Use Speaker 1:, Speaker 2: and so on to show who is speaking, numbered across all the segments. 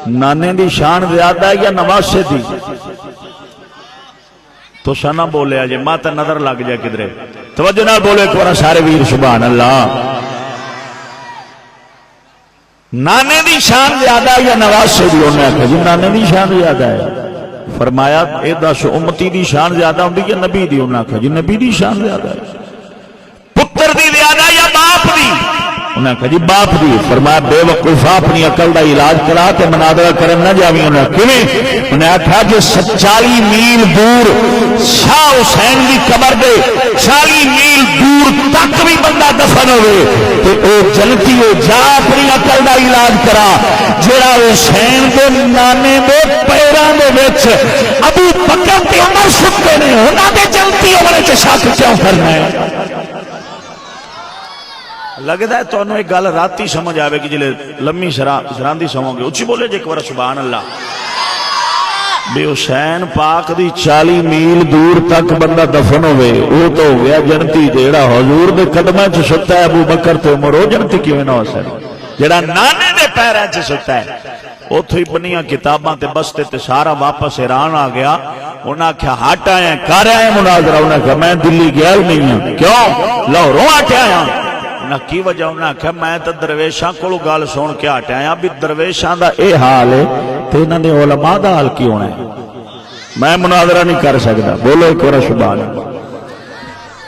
Speaker 1: نانے دی شان زیادہ ہے یا نواسے دی؟ تو سنا بولے آجے ماتا نظر لگ جائے کدرے توجہ نہ بولے ایک بار سارے ویر سبحان اللہ. نانے دی شان زیادہ ہے یا نواسے دی؟ انہوں نے کہا جی نانے دی شان زیادہ ہے. فرمایا اے دس امتی دی شان زیادہ ہوں یا نبی دی؟ انہوں نے کہا جی نبی دی شان زیادہ ہے. پتر دی زیادہ یا باپ دی؟ انہوں نے کہا جی باپ دی. فرمایا بے وقوفا اپنی عقل دا علاج کرا تے مناظرہ کرن نہ جاویں. انہوں نے کیویں؟ انہوں نے کہا جے 40 میل دور شاہ حسین دی قبر دے 40 میل دور تک بھی بندہ دفن ہوئے تے او جنتی ہو جا اپنی عقل دا علاج کرا. جڑا حسین دے نانے دے پیراں دے وچ ابو بکر تے عمر ستے نے انہاں دے جنتی ہونے تے شک کیوں کرنا ہے؟ لگتا ہے تو انہوں ایک گل راتی سمجھ آوے کہ جلے لمبی شراندی سمو گے اچھی بولے جے ایک بار سبحان اللہ. بے حسین پاک دی 40 میل دور تک بندہ دفن ہوئے وہ تو ہو گیا جنتی. جیڑا حضور دے قدمہ چ ستا ہے ابو بکر تے عمر وہ جنتی کیوں نہ ہو سکے؟ جیڑا نانے دے پیراں چ ستا ہے اتھوں ہی بنیاں کتاباں تے بستے تے سارا واپس ایران آ گیا. انہاں کہا ہٹ آئے ہیں کر آئے مناظرہ. انہاں کہا میں دلی گیا ہی نہیں ہوں. کیوں؟ لاہوروں ہٹ آیا. نہ کی وجہ انہاں کہا میں تو درویشاں کو گل سن کے ہٹ آیا بھی درویشاں دا اے حال ہے تے انہاں دے علماء دا حال کی ہونا ہے؟ میں مناظرہ نہیں کر سکتا. بولو ایک بار سبحان اللہ.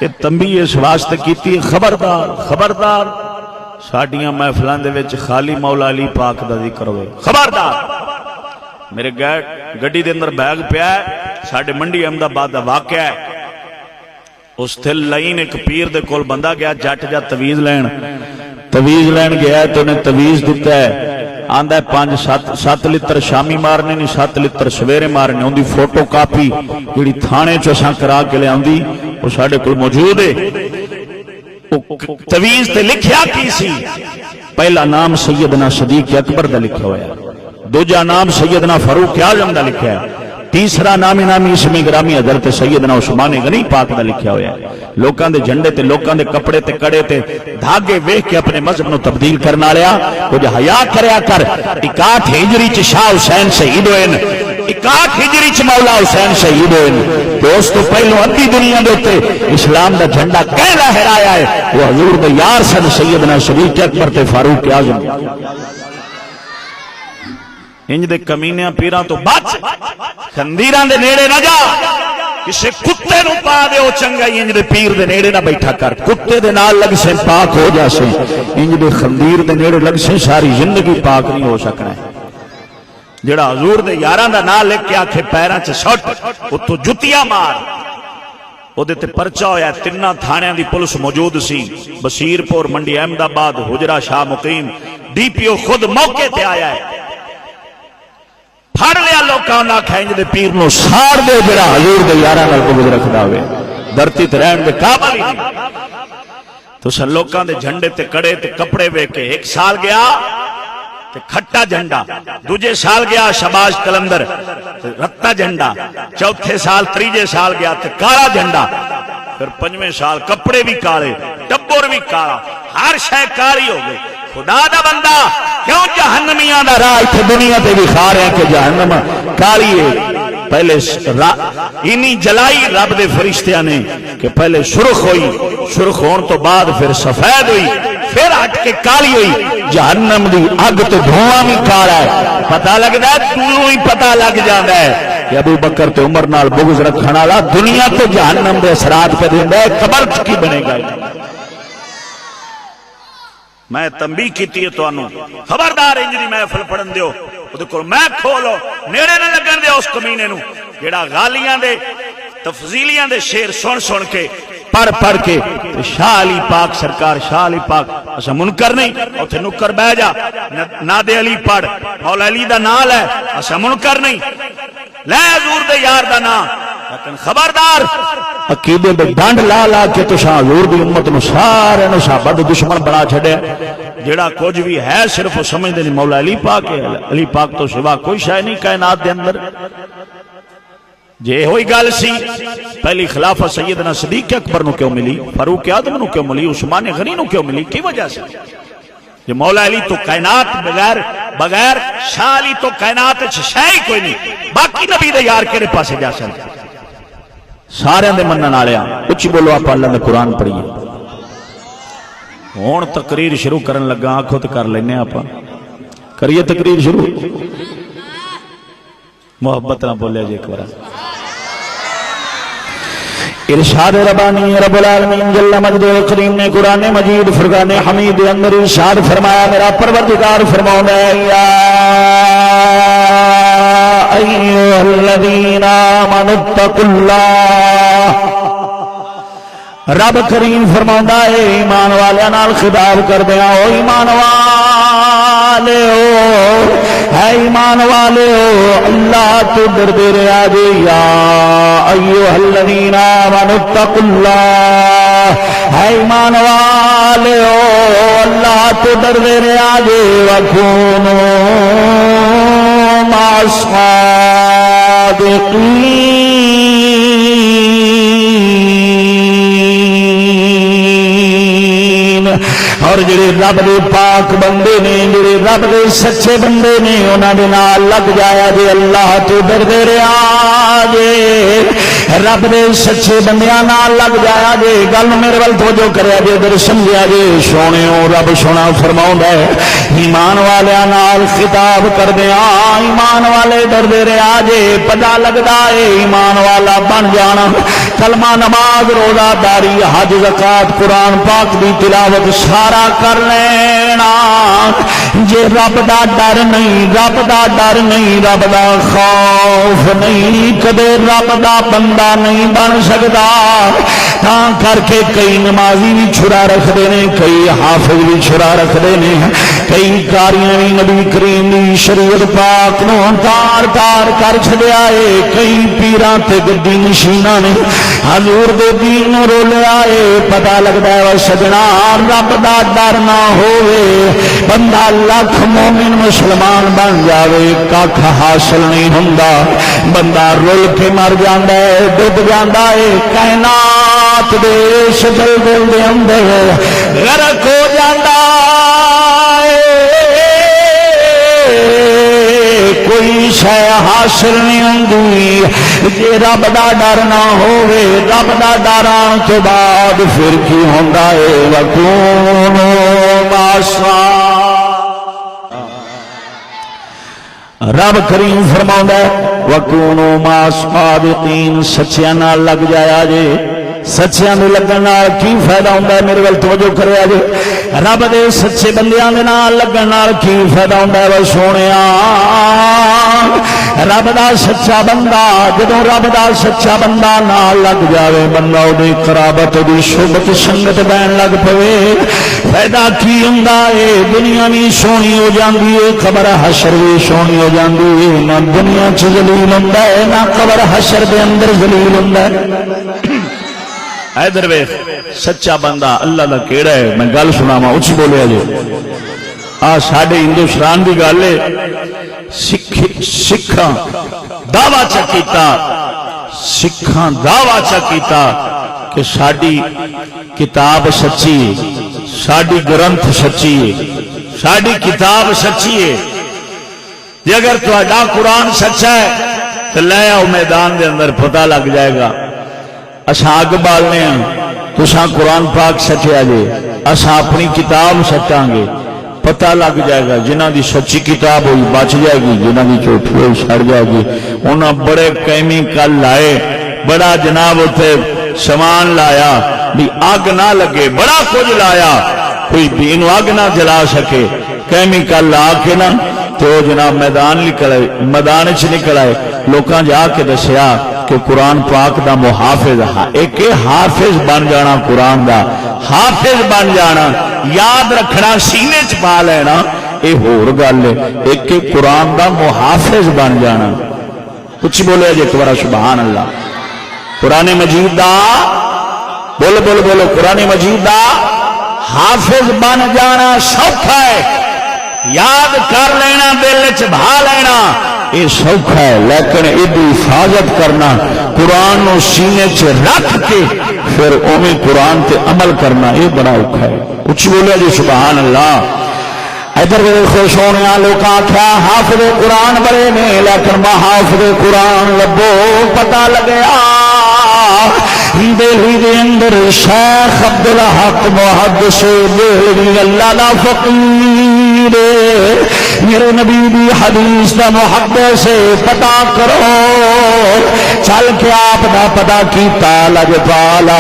Speaker 1: یہ تنبیہ اس واسطے کیتی خبردار خبردار ساڈیاں محفلاں دے وچ خالی مولا علی پاک دا ذکر ہوئے. خبردار. میرے گڈی دے اندر بیگ پیا ہے ساڈے منڈی احمد آباد دا واقعہ ہے. اس تھے لائن ایک پیر دے کول بندہ گیا جٹ جا تویز لین گیا ہے تو انہیں تویز دیتا ہے آندہ ہے 5-7 لتر شامی مارنے نہیں 7 لتر سویرے مارنے. ان دی فوٹو کاپی جڑی تھانے چوساں کرا کے لے آندی وہ ساڑھے کل موجود ہے. تویز تے لکھیا کی سی؟ پہلا نام سیدنا صدیق اکبر دا لکھا ہوا ہے. دوجا نام سیدنا فاروق اعظم دا لکھا ہے. تیسرا نامی اسمی گرامی حضرت سیدنا عثمان غنی پاک دا لکھا ہوا ہے. لوکاں دے جھنڈے تے لوکاں دے کپڑے تے کڑے تے دھاگے ویکھ کے اپنے مذہب نو تبدیل کرنا لیا. کچھ حیا کریا کر. 61 ہجری چ شاہ حسین شہید ہوئے 61 ہجری چ مولا حسین شہید ہوئے. تو اس تو پہلو ادھی دنیا دے تے اسلام دا جھنڈا کہہ لہرایا ہے وہ حضور دے یار سن سیدنا صدیق اکبر تے فاروق اعظم. انج دے کمینیاں پیراں تو بچ خندیراں دے نیڑے نہ جا. کسے کتے نو پا دے او چنگا انج دے پیر دے نیڑے نہ بیٹھا کر. کتے دے نال لگ سے پاک ہو جا سے انج دے خندیر دے نیڑے لگ سے ساری زندگی پاک نہیں ہو سکنا ہے. جڑا حضور دے یاراں دا نام لکھ کے آکھے پیراں چ سٹ اتو جتیاں مار. او دے تے پرچا ہویا. 3 تھانیاں دی پولیس موجود سی. بصیر پور منڈی احمد آباد حجرہ شاہ مقیم ڈی پی او خود موقع تے آیا ہے. پھڑ لیا لوکاں نہ کھینج دے پیر نو ساڑ دے جڑا حضور دے یاراں نال بغض رکھدا ہوئے دھرتی تے رہن دے قابل ہی نہیں. تو سن لوکاں دے جھنڈے تے کڑے تے کپڑے ویکھ کے 1 سال گیا تے کھٹا جھنڈا. دوجے سال گیا شباش کلندر رتا جھنڈا. چوتھے سال تریجے سال گیا تے کالا جھنڈا. پھر 5ویں سال کپڑے بھی کالے ٹبر بھی کالا ہر شے کالی ہو گئی. خدا دا بندہ کیوں جہنمیاں دا راہ اتنے دنیا تے بھی کھا رہے ہیں کہ جہنم کالی ہے. پہلے انہی جلائی رب دے فرشتیاں نے کہ پہلے سرخ ہوئی سرخ ہون تو بعد پھر سفید ہوئی پھر ہٹ کے کالی ہوئی. جہنم دی اگ تو دھواں بھی کالا ہے. پتہ لگدا ہے دوروں ہی پتہ لگ جاندا ہے کہ ابو بکر تے عمر نال بغض رکھن والا دنیا تے جہنم دے اثرات پہ دیندا ہے. قبر کی بنے گا. میں تنبیہ کیتی ہے تو انو خبردار انجری محفل پڑھن دیو میں کھولو نیڑے نہ لگن دے اس کمینے نو جیڑا غالیاں دے تفضیلیاں دے شیر سن کے پڑھ کے شاہ علی پاک سرکار شاہ علی پاک اسا منکر نہیں اوتھے نکر بہ جا نادے علی پڑھ مولا علی دا نال ہے اسا منکر نہیں لے حضور دے یار دا نام. لیکن خبردار عقیدے دے ڈنڈ لا کے تو شاہ حضور دی امت نو سارے نو صحابہ دشمن بنا چھڑیا. جیڑا کچھ بھی ہے صرف سمجھدے نہیں مولا علی پاک ہے. علی پاک تو سوا کوئی شے نہیں کائنات دے اندر. جے ہوئی گل سی پہلی خلافت سیدنا صدیق اکبر نو کیوں ملی فاروق اعظم نو کیوں ملی عثمان غنی نو کیوں ملی کی وجہ سے؟ یہ مولا علی تو کائنات بغیر بغیر شاہ علی تو کائنات شے ہی کوئی نہیں. باقی نبی دے یار کہڑے پاسے جا سکتے سارے دے منن والے اچھی بولو آپ اللہ دا قرآن پڑھیے. ہوں تقریر شروع کرن لگا آنکھوں تو کر لینے آپ کریے تقریر شروع. محبت نہ بولے جی ایک بار. ارشاد ربانی رب العالمین جل مجدہ کریم نے قرآن مجید فرقان حمید اندر ارشاد فرمایا میرا پروردگار فرماؤں ہے یا ایھا الذین آمنوا اتقوا اللہ. رب کریم فرماؤں ہے ایمان والے نال خطاب کر دیا او ایمان والے اے ایمان والے اللہ تو ڈردے رہا جی یا ایھا الذین آمنوا اتقوا اللہ. اے ایمان والے اللہ تو ڈردے رہا جی وکونوا مع الصادقین. اور جڑے رب دے پاک بندے نے جڑے رب دے سچے بندے نے انہاں دے نال لگ جایا جے اللہ تو ڈردے رہا جے. رب دے سچے بندیاں نال لگ جایا جے. گل میرے ول توجہ کریا جے ادھر سمجھیا جے. سونےو رب سونا فرماوندا ہے ایمان والیاں نال خطاب کردیاں ایمان والے ڈردے رہا جے. پتہ لگدا ہے ایمان والا بن جانا کلمہ نماز روزہ داری حج زکات قرآن پاک دی تلاوت سارا کر لینا. جے رب دا ڈر نہیں رب دا ڈر نہیں رب دا خوف نہیں کدے رب دا بندہ نہیں بن سکتا. تاں کر کے کئی نمازی بھی چھڑا رکھتے ہیں کئی حافظ بھی چھڑا رکھتے ہیں کئی کاریاں بھی نبی کریم دی شریعت پاک نو تار تار کر چھڑیا ہے. کئی پیراں تے گڈی نشیناں نے حضور دے دین نو رولیا ہے. پتہ لگدا ہے او سجنا رب دا ڈر نہ ہوئے بندہ لاکھ مومن مسلمان بن جاوے کھ حاصل نہیں ہوندا. بندہ رول کے مر جاندا ہے ڈوب جاندا ہے کائنات دے شجل دل دے اندر غرق ہو جاندا ہے. کوئی شے حاصل نہیں ہوندی جے رب دا ڈر نہ ہوئے. رب دا ڈر آن تو بعد پھر کی ہوندا ہے وکونوا مع رب کریم فرماؤں ہے وکونوا مع الصادقین. سچیاں نال لگ جایا جے. سچیاں دے لگن نال کی فائدہ ہوندا ہے میرے ول توجہ کریا جے. رب دے سچے بندیاں دے نال لگن نال کی فائدہ ہوندا ہے سونیا. رب دا سچا بندہ جدوں رب دا سچا بندہ نال لگ جاوے بندہ دی قرابت دی صحبت سنگت بین لگ پوے. فائدہ کی ہوندا ہے دنیا بھی سونی ہو جاندی ہے قبر حشر بھی سونی ہو جاندی ہے. نہ دنیا چ ذلیل ہوندا ہے نہ قبر حشر دے اندر ذلیل ہوندا ہے. ادھر ویکھ سچا بندہ اللہ دا کیڑا ہے. میں گل سناواں اچھی بولیا جی. ساڈے ہندوستان دی گل ہے سکھاں دعویٰ چا کیتا سکھاں دعویٰ چا کیتا کہ ساڈی کتاب سچی ہے ساڈی گرنتھ سچی ہے ساڈی کتاب سچی ہے. جے اگر تہاڈا قرآن سچا ہے تو لے آؤ میدان دے اندر پتہ لگ جائے گا. اساں اگ بالنے ہیں تساں قرآن پاک سچیا جے اساں اپنی کتاب سچاں گے. پتہ لگ جائے گا جنہ دی سچی کتاب ہوئی بچ جائے گی جنہ دی جھوٹی ہوئی سڑ جائے گی. انہاں بڑے کیمیکل لائے بڑا جناب اتنے سامان لایا بھی اگ نہ لگے بڑا کچھ لایا کوئی بھی انہوں اگ نہ جلا سکے کیمیکل لا کے نا تو جناب میدان چ نکل آئے. لوکاں جا کے دسیا کہ قرآن پاک دا محافظ ایک حافظ بن جانا قرآن دا حافظ بن جانا یاد رکھنا سینے چ پا لینا یہ ہور گل ہے. ایک قرآن دا محافظ بن جانا. کچھ بولے جی ایک بار سبحان اللہ. قرآن مجید دا بولو بولو بولو قرآن مجید دا حافظ بن جانا سوکھا ہے. یاد کر لینا دل چ بھا لینا یہ سوکھا ہے لیکن یہ حفاظت کرنا قرآن نو سینے چ رکھ کے پھر اویں قرآن تے عمل کرنا یہ بڑا اوکھا ہے. کچھ بولے جی سبحان اللہ.
Speaker 2: ادھر دیکھو سونے لوگ آخیا حافظ قرآن بڑے نے لیکن محافظ قرآن لبو پتہ لگیا دہلی دے اندر شیخ عبدالحق محدث دہلوی اللہ دا فقیر میرے نبی دی حدیث دا محدث سے پتا کرو چل کے آپ دا پتا کیتا لجپالا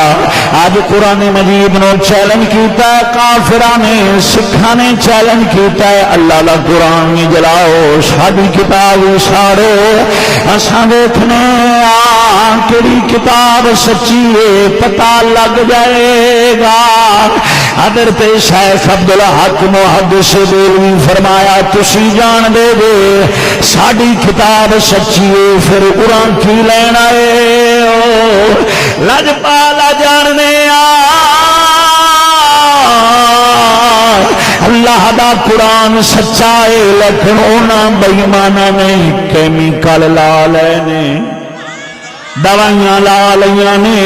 Speaker 2: آج قرآن مجید نو چیلنج کیتا ہے کافراں نے سکھاں نے چیلنج کیتا ہے اللہ دا قرآن نہیں جلاؤ ساری کتاب ساڑو اساں دیکھنے کیڑی کتاب سچی ہے پتہ لگ جائے گا حضرت شیخ عبدالحق محدث دہلوی فرمایا تسی جان دے دے ساڈی کتاب سچی ہے پھر قرآن کی لینا ہے لجپالا جاننے اللہ دا قرآن سچا ہے لیکن انہاں بے ایماناں نے کیمیکل لا لے نے دوائیاں لا لیاں نے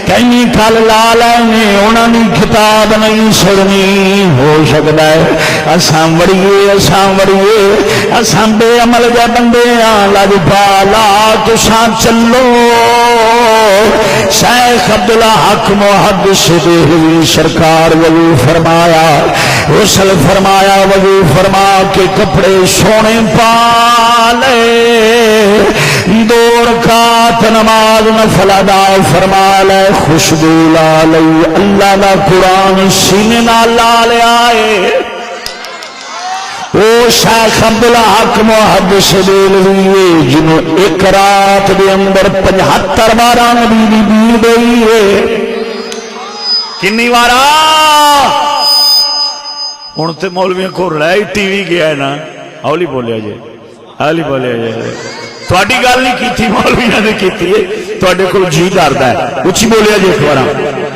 Speaker 2: کیمیکل لا لے نے انہاں دی کتاب نہیں سڑنی ہو سکتا ہے اساں وڑیے اساں بے عمل دے بندے ہاں لجپالا تساں چلو شیخ عبدالحق محدث دہلوی سرکار وضو فرمایا غسل فرمایا وضو فرما کے کپڑے سونے پا لے دو رکعت نماز نفل ادا فرما لے خوشبو لا لئی اللہ دا قرآن سینے نال لا لیا ہے او شیخ عبدالحق محدث دہلوی جنہوں ایک رات دے اندر 75 بارہ نبی دی بید ہوئی ہے
Speaker 1: کنی وارا ہوں تو مولویاں کو رہی ٹی وی گیا ہے نا اولی بولیا جائے اولی بولیا جائے تھوڑی گل نہیں کی تھی مولویاں نے کی تھی تھوڑے کو جی ڈرتا ہے اچھی بولیا جائے ایک بار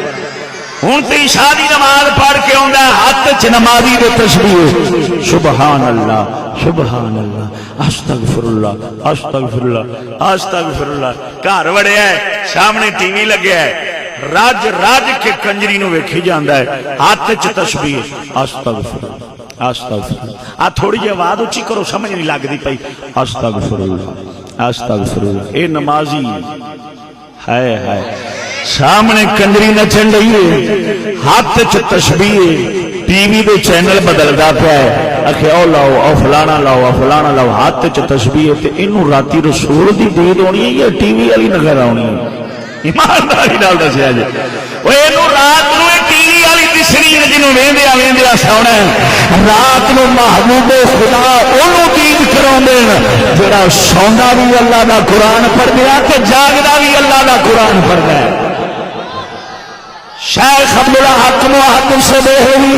Speaker 1: ہوں تو عشاء دی نماز پڑھ کے آندا ہے ہاتھ چ نمازی دے تسبیح سبحان اللہ سبحان اللہ استغفر اللہ استغفر اللہ استغفر اللہ گھر وڑیا ہے سامنے ٹی وی لگیا ہے راج راج کے کنجری نو ویکھی جاندا ہے ہاتھ چ تسبیح استغفر استغفر آ تھوڑی جی آواز اچھی کرو سمجھ نہیں لگدی پئی استغفر اللہ استغفر اللہ اے نمازی ہائے ہائے سامنے کنجری نچن رہی ہے ہاتھ چ تسبیح ٹی وی دے چینل بدلدا پیا ہے اکھے او لاؤ او فلانا لاؤ او فلانا لاؤ ہاتھ چ تسبیح تے اینو راتی رسول دی دید ہونی ہے یا ٹی وی والی نظر آونی ہے ایمانداری نال دسیا جی او اینو رات نو ٹی وی والی دسنی ہے جنوں ویندیا سونا رات نو محبوب خدا اونوں دید کراوندے جڑا سوندا بھی اللہ دا قرآن پڑھدا تے جاگدا بھی اللہ دا قرآن پڑھدا ہے شیخ عبدالحق محدث دہلوی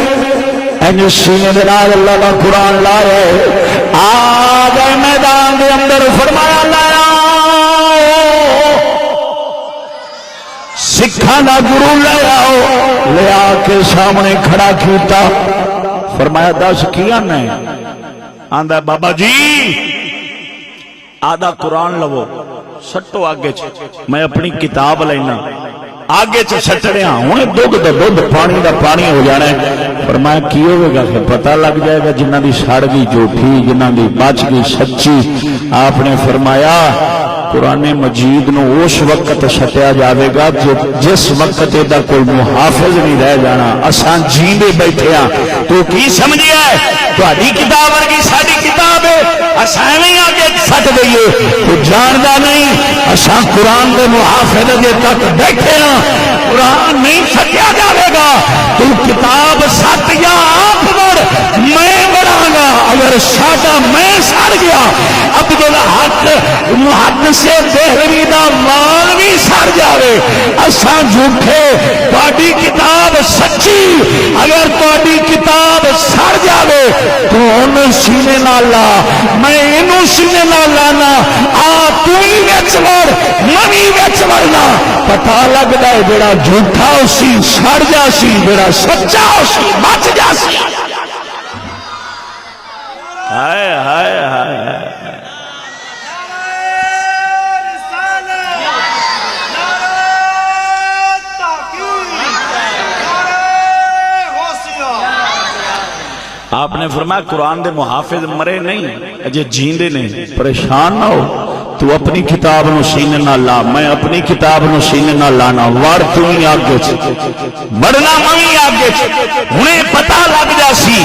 Speaker 1: این سینے دے نال اللہ دا قرآن لایا ہے آ گئے میدان دے اندر فرمایا لایا سکھاں دا گرو لے آؤ لے آ کے سامنے کھڑا کیتا فرمایا دس کیا نہیں آندا بابا جی آدھا قرآن لو سٹو آگے میں اپنی کتاب لینا آگے چ سٹڑیا ہوں دودھ دا دودھ پانی دا پانی ہو جانا ہے فرمایا کی ہوئے گا کہ پتہ لگ جائے گا جنہ دی سڑ گئی جھوٹھی جنہ دی بچ گئی سچی آپ نے فرمایا قرآن مجید نو اس وقت سٹیا جاوے گا جس وقت دا کوئی محافظ نہیں رہ جانا اساں جیندے بیٹھے ہاں تو کی سمجھیا ہے تہاڈی کتاب ورگی ساڈی کتاب ہے اساں ایویں آگے سٹ دئیے تو جاندا نہیں اساں قرآن دے محافظ دے تک بیٹھے ہاں قرآن نہیں سٹیا جاوے گا تو کتاب سٹ یا آپ بڑھ میں بڑھاں گا اگر ساڈا میں سڑ گیا عبدالحق محدث دہلوی دا مال بھی سڑ جاوے اساں جھوٹے تہاڈی کتاب سچی اگر تہاڈی کتاب سڑ جاوے تو انہوں سینے نال لا میں انہوں سینے نال لانا آ تو ہی وچ وڑ میں بھی وچ وڑنا پتہ لگدا ہے جڑا جھوٹا اسی سڑ جاسی جڑا سچا اسی بچ جاسی ہائے ہائے ہائے آپ نے فرمایا قرآن دے محافظ مرے نہیں اجے جیندے نہیں، پریشان نہ ہو، تو اپنی کتاب نو سینے نہ لا، میں اپنی کتاب نو سینے نہ لانا، وار تو ہی آگے بڑھنا میں آگے انہیں پتہ لگ جا سی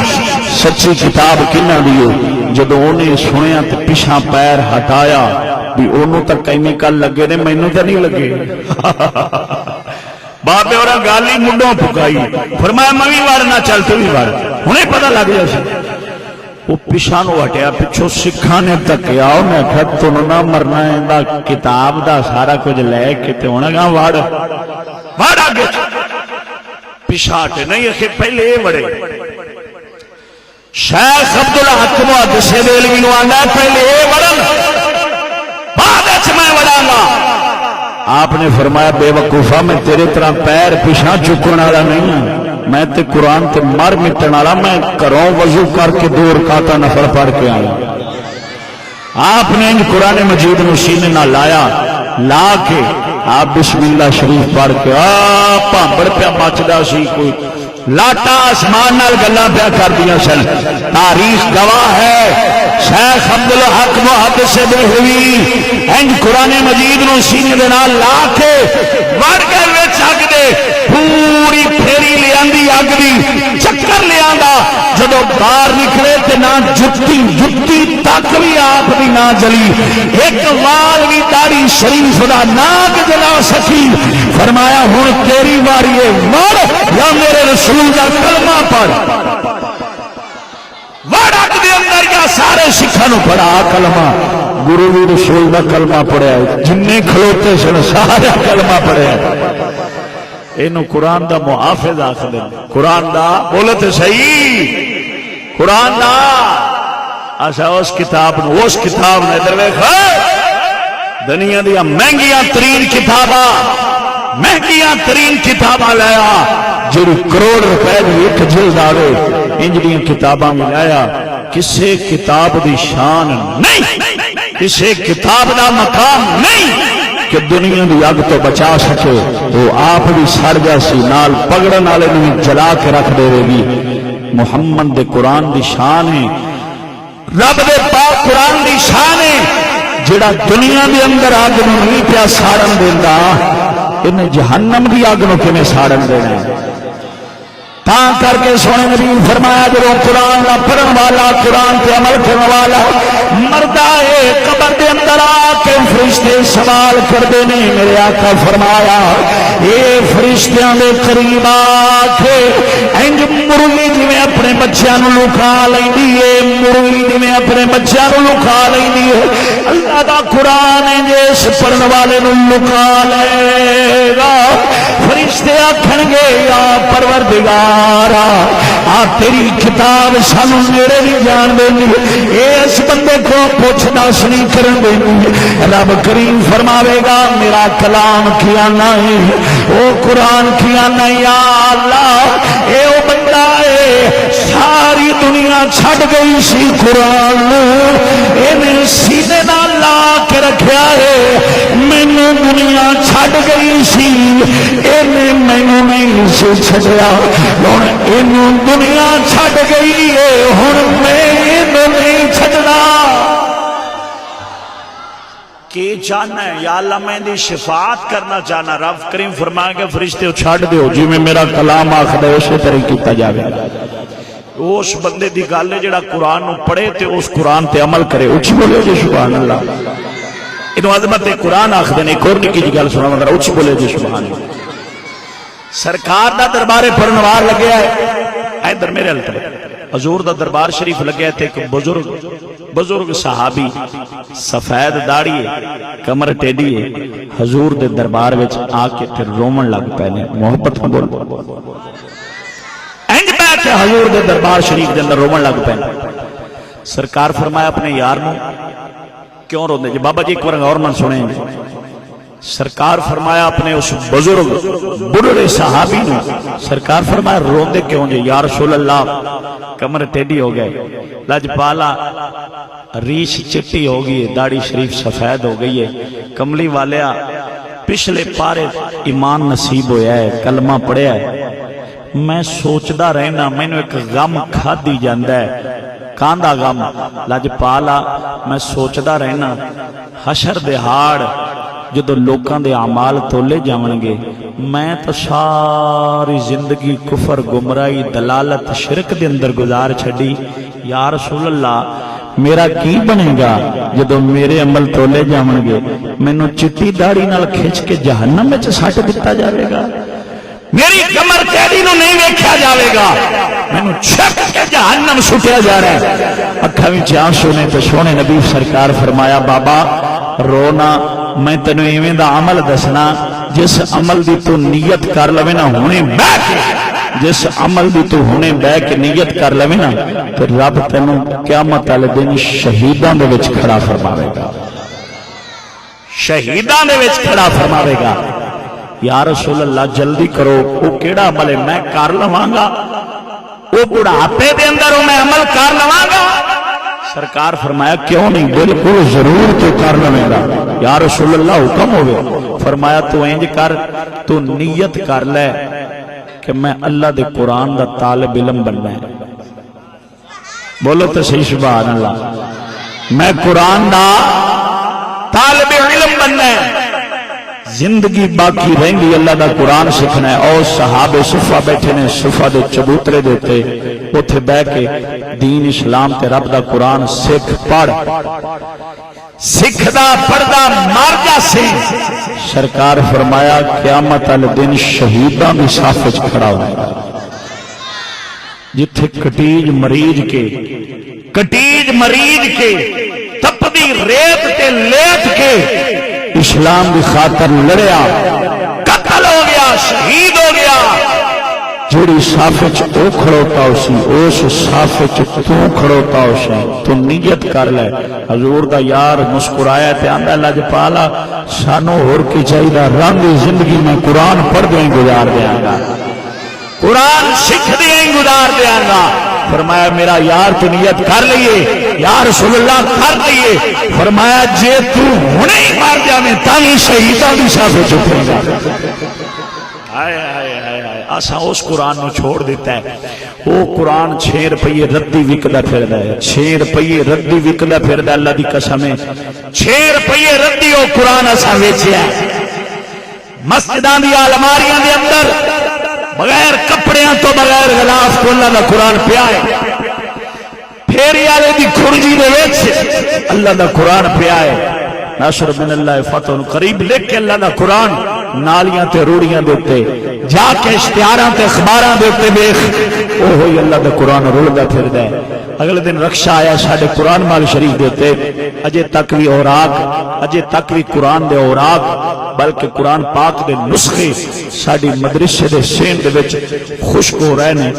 Speaker 1: سچی کتاب کنہ دیو۔ جدو انہیں سنیا تو پیچھا پیر ہٹایا بھی انہوں تک کیمیکل لگے نے، مینوں تے نہیں لگے۔ بابے اور گالی منڈوں پھکائی، فرمایا میں بھی وار نہ چل تو بھی وار، انہیں پتہ لگ جا سی۔ وہ پیچھا نو ہٹیا، پچھو سکھاں نے تکیا، انہیں کہا تنوں نہ مرنا ہے، دا کتاب دا سارا کچھ لے کے تے انہیں کہا وار آگے پیچھا ہٹے نہیں ہے، پہلے یہ بڑے شیخ عبدالحق محدث دہلوی نو آندا ہے پہلے یہ بڑھن بعد اچ میں بڑھاں گا۔ آپ نے فرمایا بے وقوفا میں تیرے طرح پیر پیچھا چکن والا نہیں ہوں، میں تے قرآن تے مر مٹن والا، میں گھروں وضو کر کے 2 رکعت نفل پڑھ کے آیا۔ آپ نے ان قرآن مجید نو سینے نہ لایا، لا کے آپ بسم اللہ شریف پڑھ کے بھانبڑ پیا مچدا سی، کوئی لاٹا آسمان نال گلاں پیا کر دیا سن۔ تاریخ گواہ ہے شیخ عبدالحق محدث دہلوی انج قرآن مجید نو سینے دے نال لا کے وڑ کے وچ اگ دے پوری پھیری لے آندی اگ دی چکر لے آندا، جدو باہر نکلے تے نہ جتی تک بھی آپ دی نہ جلی، ایک وال بھی داڑھی شریف دا ناک جلا سکی۔ فرمایا ہن تیری واری ہے، مر یا میرے رسول دا کلمہ پڑھ۔ وڑک دے اندر یا سارے سکھاں نو پڑھا کلمہ، گرو بھی رسول دا کلمہ پڑھیا، جننے کھلوتے سن سارے کلمہ پڑھیا۔ اینو قرآن دا محافظ آخر دیں، قرآن دا بولے تے صحیح، قرآن دا اسا اس کتاب نے ادھر ویکھ دنیا دیا مہنگیاں ترین کتاباں لایا، جڑی کروڑ روپے دی ایک جلد آوے، انجڑیاں کتاباں میں لایا۔ کسے کتاب دی شان نہیں، کسے کتاب دا مقام نہیں کہ دنیا دی اگ تو بچا سکے، وہ آپ بھی سڑ جاسی، نال پگڑن والے نوں جلا کے رکھ دے گی۔ محمد دے قرآن دی شان ہے، رب دے پاک قرآن دی شان ہے، جڑا دنیا دے اندر اگ نوں نہیں پیا ساڑن دیندا، انہیں جہنم دی اگ نوں کیویں ساڑن دینا ہے۔ تاں کر کے سونے نبی فرمایا جو قرآن نہ پڑھن والا، قرآن تے عمل کرنے والا مردہ ہے، قبر دے اندر آ کے فرشتے سوال کردے نے۔ میرے آقا فرمایا اے فرشتیاں دے قریب آ کے انج مرغی جویں اپنے بچیاں نوں لکا لیندی ہے، مرغی جویں اپنے بچیاں نوں لکا لیندی ہے، اللہ دا قرآن ہے جس پڑھن والے نوں لکا لے گا۔ فرشتے آکھن گے یا پروردگار آ تیری کتاب سانو میرے بھی جان دینی، اس بندے کو پوچھ دس نہیں کرن دینی۔ رب کریم فرماوے گا میرا کلام کیا نہیں، او قرآن کیا نہیں، یا اللہ اے او بندہ ہے ساری دنیا چھڑ گئی سی، قرآن انہیں سینے نال لا کے رکھیا ہے، مینوں دنیا چھڑ گئی سی، انہیں مینوں نہیں سی چھڑیا، ہن اینوں دنیا چھڑ گئی ہے، ہن میں اینوں نہیں چھڑنا۔ کی چاہنا ہے یا اللہ میں دی شفاعت کرنا چاہنا، رب کریم فرمائے کہ فرشتے چھڑ دیو جی میں میرا کلام آخر ہے اسی طرح کیتا جاوے۔ اس بندے دی گل ہے جڑا قرآن نو پڑھے تے اس قرآن تے عمل کرے، اچھی بولے جی سبحان اللہ۔ انہوں عظمت قرآن آخ دینے، ایک اور نکی جی گل سنا مگر اچھی بولے جی سبحان اللہ۔ سرکار دا دربار پرنوار لگیا ہے، ادھر میرے التر حضور دا دربار شریف لگیا تھے، ایک بزرگ صحابی سفید داڑھی ہے، کمر ٹیڈی ہے، حضور دے دربار وچ آ کے پھر رومن لگ پہنے، محبت میں بول انج بیٹھ کے حضور دے دربار شریف دے اندر رومن لگ پہنے۔ سرکار فرمایا اپنے یار نو کیوں روندے جی؟ بابا جی ایک بار اور من سنیں جی۔ سرکار فرمایا اپنے اس بزرگ بڑھڑے صحابی نو سرکار فرمایا روندے کیوں جی؟ یا رسول اللہ کمر ٹیڈی ہو گئے، لجپالا ریش چٹی ہو گئی ہے، داڑھی شریف سفید ہو گئی ہے، کملی والیا پچھلے پارے ایمان نصیب ہویا ہے، کلمہ پڑھیا ہے، میں سوچدا رہنا مینوں ایک غم کھادی جاندا ہے کاندا غم لجپالا میں سوچدا رہنا حشر دہاڑ جدو لوکاں دے اعمال تولے جاون گے میں تو ساری زندگی کفر گمراہی دلالت شرک دے اندر گزار چھڈی یا رسول اللہ میرا کی بنے گا جدو میرے عمل تولے جاون گے مینوں چٹی داڑھی نال کھچ کے جہنم وچ سٹ دتا جاوے گا میری کمر تیری نو نہیں ویکھیا جاوے گا مینوں چھک کے جہنم سٹیا جا رہا ہے اکھاں وچ آنسو نے تے سونے نبی سرکار فرمایا بابا رونا میں تینوں ایویں دا عمل دسنا جس عمل دی تو نیت کر لوے نا ہونے بہ کے جس عمل دی تو ہونے بہ کے نیت کر لوے نا تے رب تینوں قیامت والے دن شہیداں دے وچ کھڑا فرماوے گا شہیداں دے وچ کھڑا فرماوے گا یا رسول اللہ جلدی کرو وہ کیڑا عمل ہے میں کر لواں گا وہ بڑھاپے دے اندر میں عمل کر لواں گا سرکار فرمایا کیوں نہیں بالکل ضرور تو کر لوے گا یا رسول اللہ حکم ہوگا فرمایا تو انج کر تو نیت کر لے کہ میں اللہ دے قرآن دا طالب علم بننا ہے بولو تو صحیح سبحان اللہ میں قرآن دا طالب علم بننا ہے زندگی باقی رہیں گی اللہ دا قرآن سکھنا ہے اور صحابہ صفہ بیٹھے نے صفہ دے چبوترے دیتے اتھے بے کے دین اسلام تے رب دا قرآن سکھ پڑھ سکھ دا پڑھدا مار جا سے سرکار فرمایا قیامت والے دن شہیداں دی صف وچ کھڑا ہوگا جتھے کٹیج مریض کے تپدی ریت تے لیٹ کے اسلام کی خاطر لڑیا قتل ہو گیا شہید ہو گیا جڑی صف وچ او کھڑوتا اسی اس صف وچ تو کھڑوتا اسی تو نیت کر لے حضور دا یار مسکرایا تے آندا لجپالا سانو ہور کی چاہیے رنگ زندگی میں قرآن پڑھ دیں گزار دیاں گا قرآن سکھ دیں گزار دیاں گا فرمایا میرا یار تو نیت کر لئیے یا رسول اللہ کر لئیے فرمایا جے تو ہونے ہی مار جانے تاہی شہیدہ بھی صاف ہو چکے گا آسا اس قرآن نو چھوڑ دیتا ہے وہ قرآن 6 روپیے ردی وکدا پھردا ہے 6 روپیے ردی وکدا پھردا اللہ دی قسم ہے 6 روپیے ردی وہ قرآن اسا ویچیا مسجداں دی الماریاں دے اندر بغیر کپڑیاں تو بغیر غلاف تو اللہ دا قرآن پیا ہے پھیری والے دی کھرجی دے وچ اللہ دا قرآن پیا ہے ناصر بن اللہ فتح قریب لکھ کے اللہ دا قرآن نالیاں تے روڑیاں دیتے جا کے اشتہاراں تے اخباراں دیتے دیکھ او ہوئی اللہ دا قرآن رلدا پھردا ہے اگلے دن رکشا آیا ساڈے قرآن مال شریف دیتے اجے تک بھی اوراق اجے تک بھی قرآن دے اوراق بلکہ قرآن پاک دے نسخے ساڈی مدرسے دے سین دے وچ خشک ہو رہے نے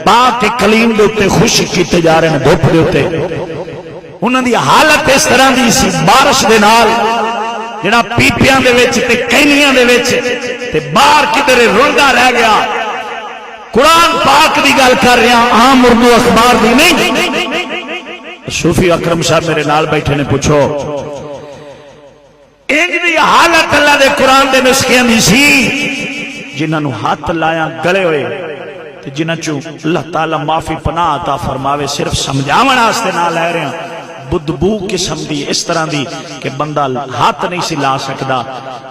Speaker 1: پاک کلیم دے اوتے خشک کیتے جا رہے ہیں دھوپ دے اوتے انہاں دی حالت اس طرح دی سی بارش دے نال جڑا پیپیاں دے وچ تے کینیاں دے وچ تے باہر کدھر رلدا رہ گیا قرآن پاک دی گل کر رہا عام اردو اخبار دی نہیں صوفی اکرم صاحب میرے نال بیٹھے نے پوچھو انج دی حالت اللہ دے قرآن دے نسخیاں دی سی جنہاں نو ہاتھ لایا گلے ہوئے تے جنہاں چوں اللہ تعالی معافی پناہ عطا فرماوے صرف سمجھاون واسطے نہ لے رہے ہیں بدبو قسم دی اس طرح دی کہ بندہ ہاتھ نہیں سی لا سکدا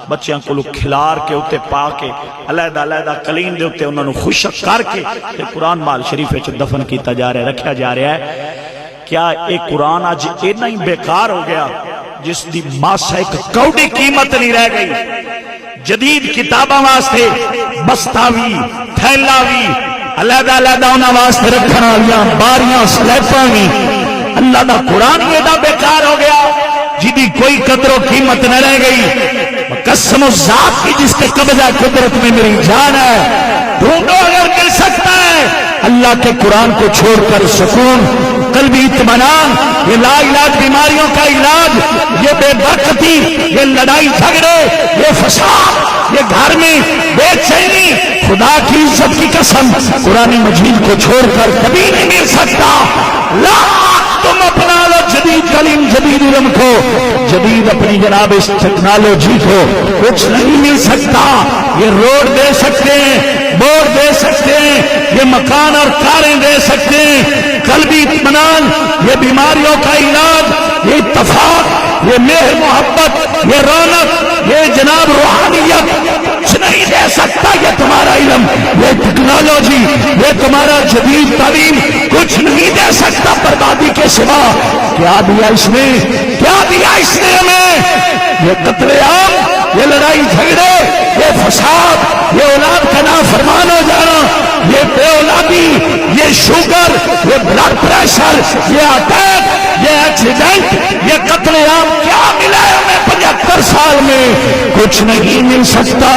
Speaker 1: بچیاں کو کھلار کے اوتے پا کے علیحدہ علیحدہ کلیم دے اوتے انہاں نو خشک کر کے تے قرآن مال شریف وچ دفن کیتا جا رہا ہے رکھیا جا رہا ہے کیا ایک قرآن اج اتنا ہی بیکار ہو گیا جس دی ماسا ایک کوڑی قیمت نہیں رہ گئی جدید کتاباں واسطے بستاوی تھیلاوی علیحدہ علیحدہ انہاں واسطے رکھن والیاں باریاں سلیپاں وی اللہ دا قرآن ایڈا بیکار ہو گیا جدی کوئی قدر و قیمت نہ رہ گئی قسم ذات کی جس کے قبضہ قدرت میں میری جان ہے ڈھونڈو اگر مل سکتا ہے اللہ کے قرآن کو چھوڑ کر سکون قلبی اطمینان یہ لا علاج بیماریوں کا علاج یہ بے برکتی یہ لڑائی جھگڑے یہ فساد یہ گھر میں بے چینی خدا کی عزت کی قسم قرآن مجید کو چھوڑ کر کبھی نہیں مل سکتا لا تم اپنا لو
Speaker 2: جدید تعلیم جدید علم کو جدید اپنی جناب اس ٹیکنالوجی کو کچھ نہیں مل سکتا. یہ روڈ دے سکتے ہیں, بورڈ دے سکتے ہیں, یہ مکان اور کاریں دے سکتے ہیں, قلبی اطمینان, یہ بیماریوں کا علاج, یہ اتفاق, یہ مہر محبت, یہ رونق, یہ جناب روحانیت کچھ نہیں دے سکتا. یہ تمہارا علم, یہ ٹیکنالوجی, یہ تمہارا جدید تعلیم کچھ نہیں دے سکتا بربادی کے سوا. کیا دیا اس نے, کیا دیا اس نے ہمیں؟ یہ قتل عام, یہ لڑائی جھگڑے, یہ فساد, یہ اولاد کا نافرمان ہو جانا, یہ بے اولادی, یہ شوگر, یہ بلڈ پریشر, یہ اٹیک, یہ ایکسیڈنٹ, یہ قتل عام کیا ملا ہے ہمیں 75 سال میں؟ کچھ نہیں مل سکتا.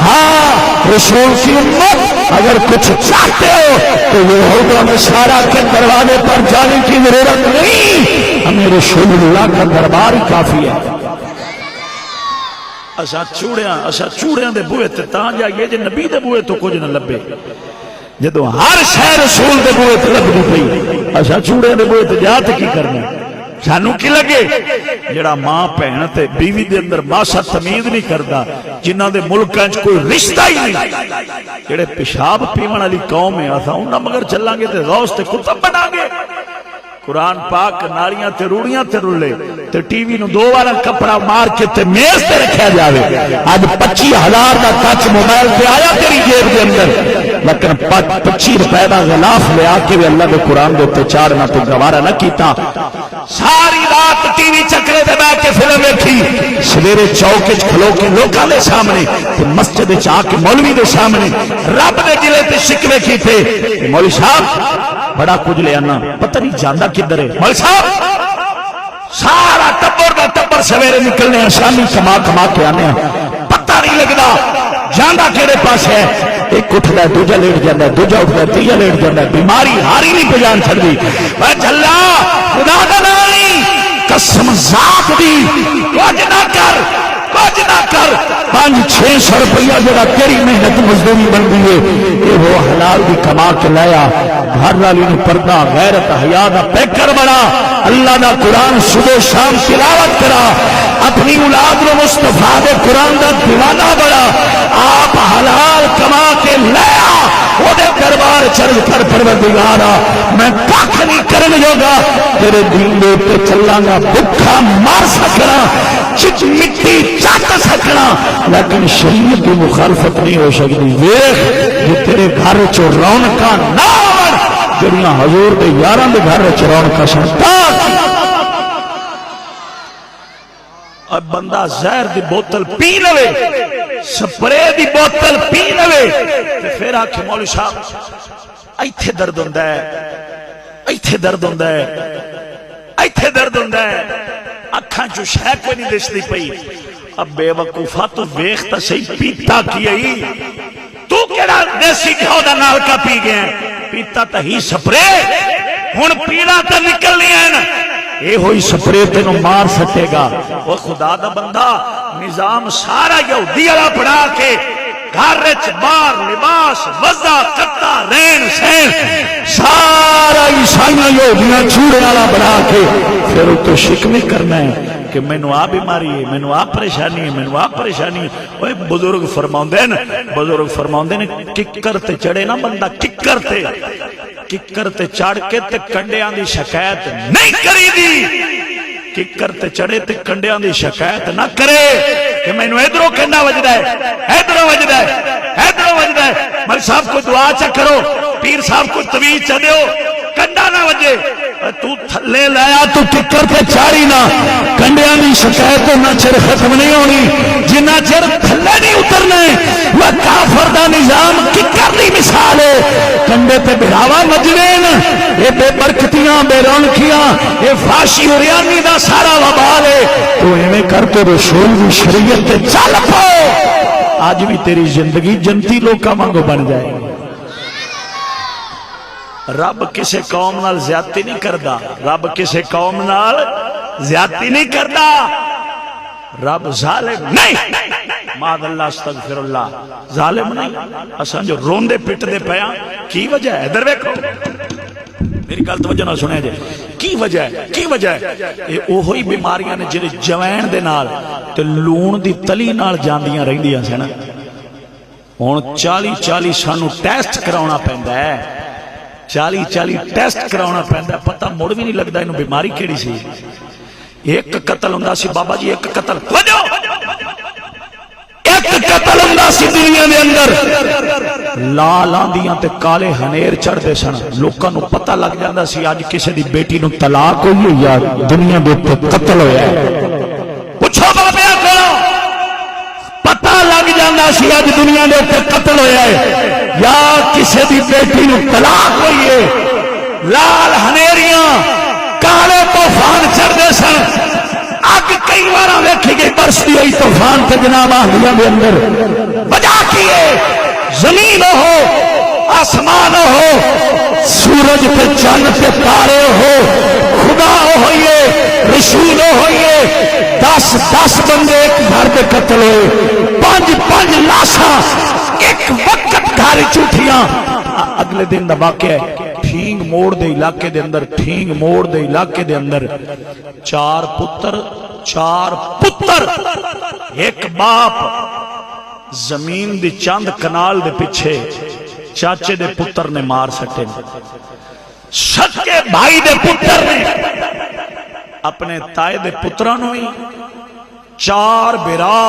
Speaker 2: ہاں رسول کی امت اگر کچھ چاہتے ہو تو یہود و نصارا کے دروازے پر جانے کی ضرورت نہیں, ہمیں رسول اللہ کا دربار ہی کافی ہے.
Speaker 1: اسا چوڑیاں دے بوئے تے تاں جائیے جے نبی دے بوئے تو کچھ نہ لبے. جدو ہر شے رسول دے بوئے تے لبدی پئی, اسا چوڑیاں دے بوئے تے جا تے کی کرنا؟ سانو کی لگے جڑا ماں بہن تے بیوی دے اندر ماسا تمیز نہیں کردا, جنہاں دے ملکاں وچ کوئی رشتہ ہی نہیں, جڑے پیشاب پیون والی قوم ہے, اسا انہاں مگر چلان گے تے غوث تے کتب بنا گے. قرآن پاک ناریاں تے روڑیاں تے رولے تے ٹی وی نو 2 والا کپڑا مار کے تے میز تے رکھیا جاوے.
Speaker 2: آج 25,000 کا ٹچ موبائل پہ آیا تیری جیب کے اندر, لیکن 25 روپے کا غلاف لے آ کے بھی اللہ کے قرآن کے اتنے چاڑنا تو گوارا نہ کیتا. ساری رات ٹی وی چکرے تے بیٹھ کے فلم دیکھی, سویرے چوک وچ کھلو کے لوکاں دے سامنے تے مسجد وچ آ کے مولوی دے سامنے رب دے جلے تے شکوے کیتے, مولوی صاحب بڑا کچھ لے آنا, پتہ نہیں جاندا کدھر ہے. مولوی صاحب سارا ٹبر دا ٹبر سویرے نکلنے ہیں, شامی کما کے آنے ہیں, پتہ نہیں لگدا جاندا کیڑے پاس ہے. ایک اٹھدا ہے, دوجا لیٹ جاندا ہے, دوجا اٹھدا ہے, تیجا لیٹ جاندا ہے, بیماری ہاری نہیں پہچان چھڑدی. اے جھلا خدا دا نہیں, قسم ذات دی, کچھ نہ کر, کچھ نہ کر. 500-600 روپیہ جڑا تیری محنت مزدوری بنتی ہے, یہ وہ حلال دی کما کے لایا. گھر والی نو پردہ غیرت حیا دا پیکر بنا, اللہ دا قرآن صبح شام تلاوت کرا, اپنی اولاد نو مصطفیٰ دے قرآن دا دیوانہ بنا. آپ حلال کما کے لایا, وہ دے دربار چل کر پروردگارا میں کھ نہیں کرنے جوگا, تیرے دین دے تے چلاں گا, بھکھا مار سکنا, چچ مٹی چٹ سکنا, لیکن شریعت کی مخالفت نہیں ہو سکتی. ویکھ یہ تیرے گھر چ رونقاں نہ جڑیاں حضور دے یاراں دے گھر وچ رونقاں سنتا.
Speaker 1: اب بندہ زہر دی بوتل پی لوے, سپرے دی بوتل پی لوے, تے پھر آکھے مولوی صاحب ایتھے درد ہوندا ہے, ایتھے درد ہوندا ہے, ایتھے درد ہوندا ہے, اکھاں چوں شے کوئی نہیں دسدی پئی. اب بے وقوفا تو ویکھ تے صحیح پیتا کی ہے, تو کیڑا دیسی گھیو دا نال کا پی گیا, پیتا تے ہی سپرے, ہن پیلا تے نکلنی ہے, اے ہوئی سپرے تینوں مار سکے گا. وہ خدا دا بندہ نظام سارا یہودی والا بنا کے گھر وچ بار لباس وضع قطع رہن سہن
Speaker 2: سارا عیسائیاں یہودیاں چوڑے والا بنا کے پھر تو شکوے کرنا ہے
Speaker 1: کہ مینوں آ بیماری ہے, مینوں آ پریشانی ہے, مینوں آ پریشانی ہے. اوے بزرگ فرماوندے نے ککر تے چڑھے نا بندہ, ککر تے چڑھ کے تے کنڈیاں دی شکایت نہیں کری دی, ککر تے چڑھے تے کنڈیاں دی شکایت نہ کرے کہ مینوں ادھروں کنڈا وجدا ہے, ادھروں وجدا ہے, ادھروں وجدا ہے. مل صاحب کو دعا چا کرو, پیر صاحب کو تویز چا دیو, کنڈا نہ وجے. تو تھلے لایا
Speaker 2: تو ککر تے چاڑی نہ, کنڈیاں دی شکایت نہ چر ختم نہیں ہونی جنہ چر تھلے نہیں اترنے. وہ کافر دا نظام ککر دی مثال ہے, کنڈے تے بڑھاوا مجرین, یہ بے برکتیاں بے رونقیاں, یہ فاشی اوریانی دا سارا وبال ہے. تو ایویں کر کے رسول دی شریعت تے چل پو, آج بھی تیری زندگی جنتی لوکاں وانگو بن جائے.
Speaker 1: رب کسے قوم نال زیادتی نہیں کردا, رب کسے قوم نال زیادتی نہیں کردا, رب ظالم نہیں, معاذ اللہ استغفر اللہ, ظالم نہیں. اساں جو روندے پٹ دے پیاں کی وجہ ہے, ادھر ویکھو میری گل توجہ نال سنیا جائے. کی وجہ ہے؟ کی وجہ ہے؟ یہ اوہی بیماریاں نے جڑے جوین دے نال تے لون دی تلی نال جاندیاں رہندیاں سن. ہن 40 سانو ٹیسٹ کراونا پیندا ہے. 40 ٹیسٹ کراونا پیندا ہے. پتہ مڑ بھی نہیں لگدا اینو بیماری کیڑی سی. ایک قتل ہوندا سی بابا جی, ایک قتل قتل ہوندا سی دنیا دے اندر. لال آندیاں تے کالے ہنیر چڑھدے سن. لوکاں نوں پتہ لگ جاندا سی اج کسے دی بیٹی نوں طلاق ہوئی ہے یا دنیا دے اوپر قتل ہویا ہے. پوچھو بابیا کولوں پتہ لگ جاندا سی اج دنیا دے اوپر قتل ہویا ہے یا کسے دی بیٹی نوں طلاق ہوئی ہے. لال ہنیریاں کالے طوفان چڑھدے سن. اگ کئی بار ویکھی گئی برستی ہوئی طوفان تے جناب آندیاں دے اندر. وجہ کی ہے؟ زمین ہو, آسمان ہو, سورج تے چند تے تارے ہو, خدا ہوئیے, رسول ہوئیے. 10 بندے ایک گھر دے قتل ہوئے. 5 لاشاں ایک وقت گھر چوٹیاں. اگلے دن دا واقعہ ہے ٹھینگ موڑ دے علاقے دے اندر. ٹھینگ موڑ دے علاقے دے اندر 4 پتر ایک باپ زمین دی چند کنال دے پیچھے چاچے دے پتر نے مار سٹے. سکے بھائی دے پتر نے اپنے تائے دے پتران ہوئی 4 بیرا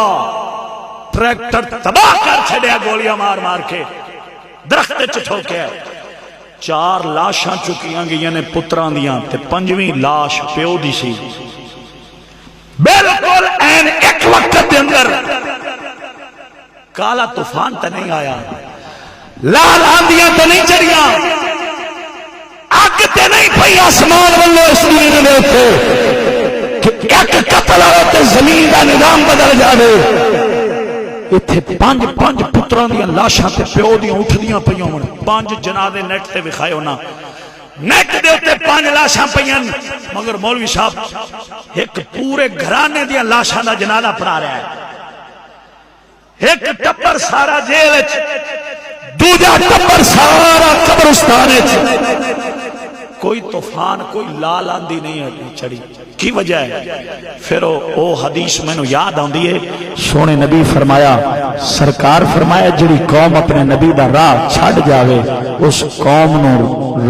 Speaker 1: ٹریکٹر تباہ کر چھڑیا گولیاں مار مار کے درخت ٹھوکے. 4 لاشاں چکیاں گئیاں نے پتران دیاں تے 5ویں لاش پیو دی سی. بالکل این ایک وقت دے اندر کالا طوفان تے نہیں آیا, لال آندیاں تے نہیں چڑھیاں, اگ تے نہیں پئی آسمان والو اس دنیا دے اوپر کہ ایک قتل ہوئے تے زمین دا نظام بدل جاوے. اتھے 5 پتران دیاں لاشاں تے پیو دیاں اٹھدیاں پئیاں ہون. 5 جنازے نیٹ تے وکھائے ہونا. نیٹ دے اوتے 5 لاشاں پئیاں مگر مولوی صاحب ایک پورے گھرانے دیاں لاشاں دا جنازہ پڑھا رہا ہے. ایک ٹبر سارا جیل وچ, دوجا ٹبر سارا قبرستان وچ. کوئی طوفان کوئی لال آندھی نہیں چڑھی. کی وجہ ہے؟ پھر او حدیث میں نو یاد آندی ہے. سونے نبی فرمایا, سرکار فرمایا جڑی قوم اپنے نبی دا راہ چھڑ جاوے اس قوم نو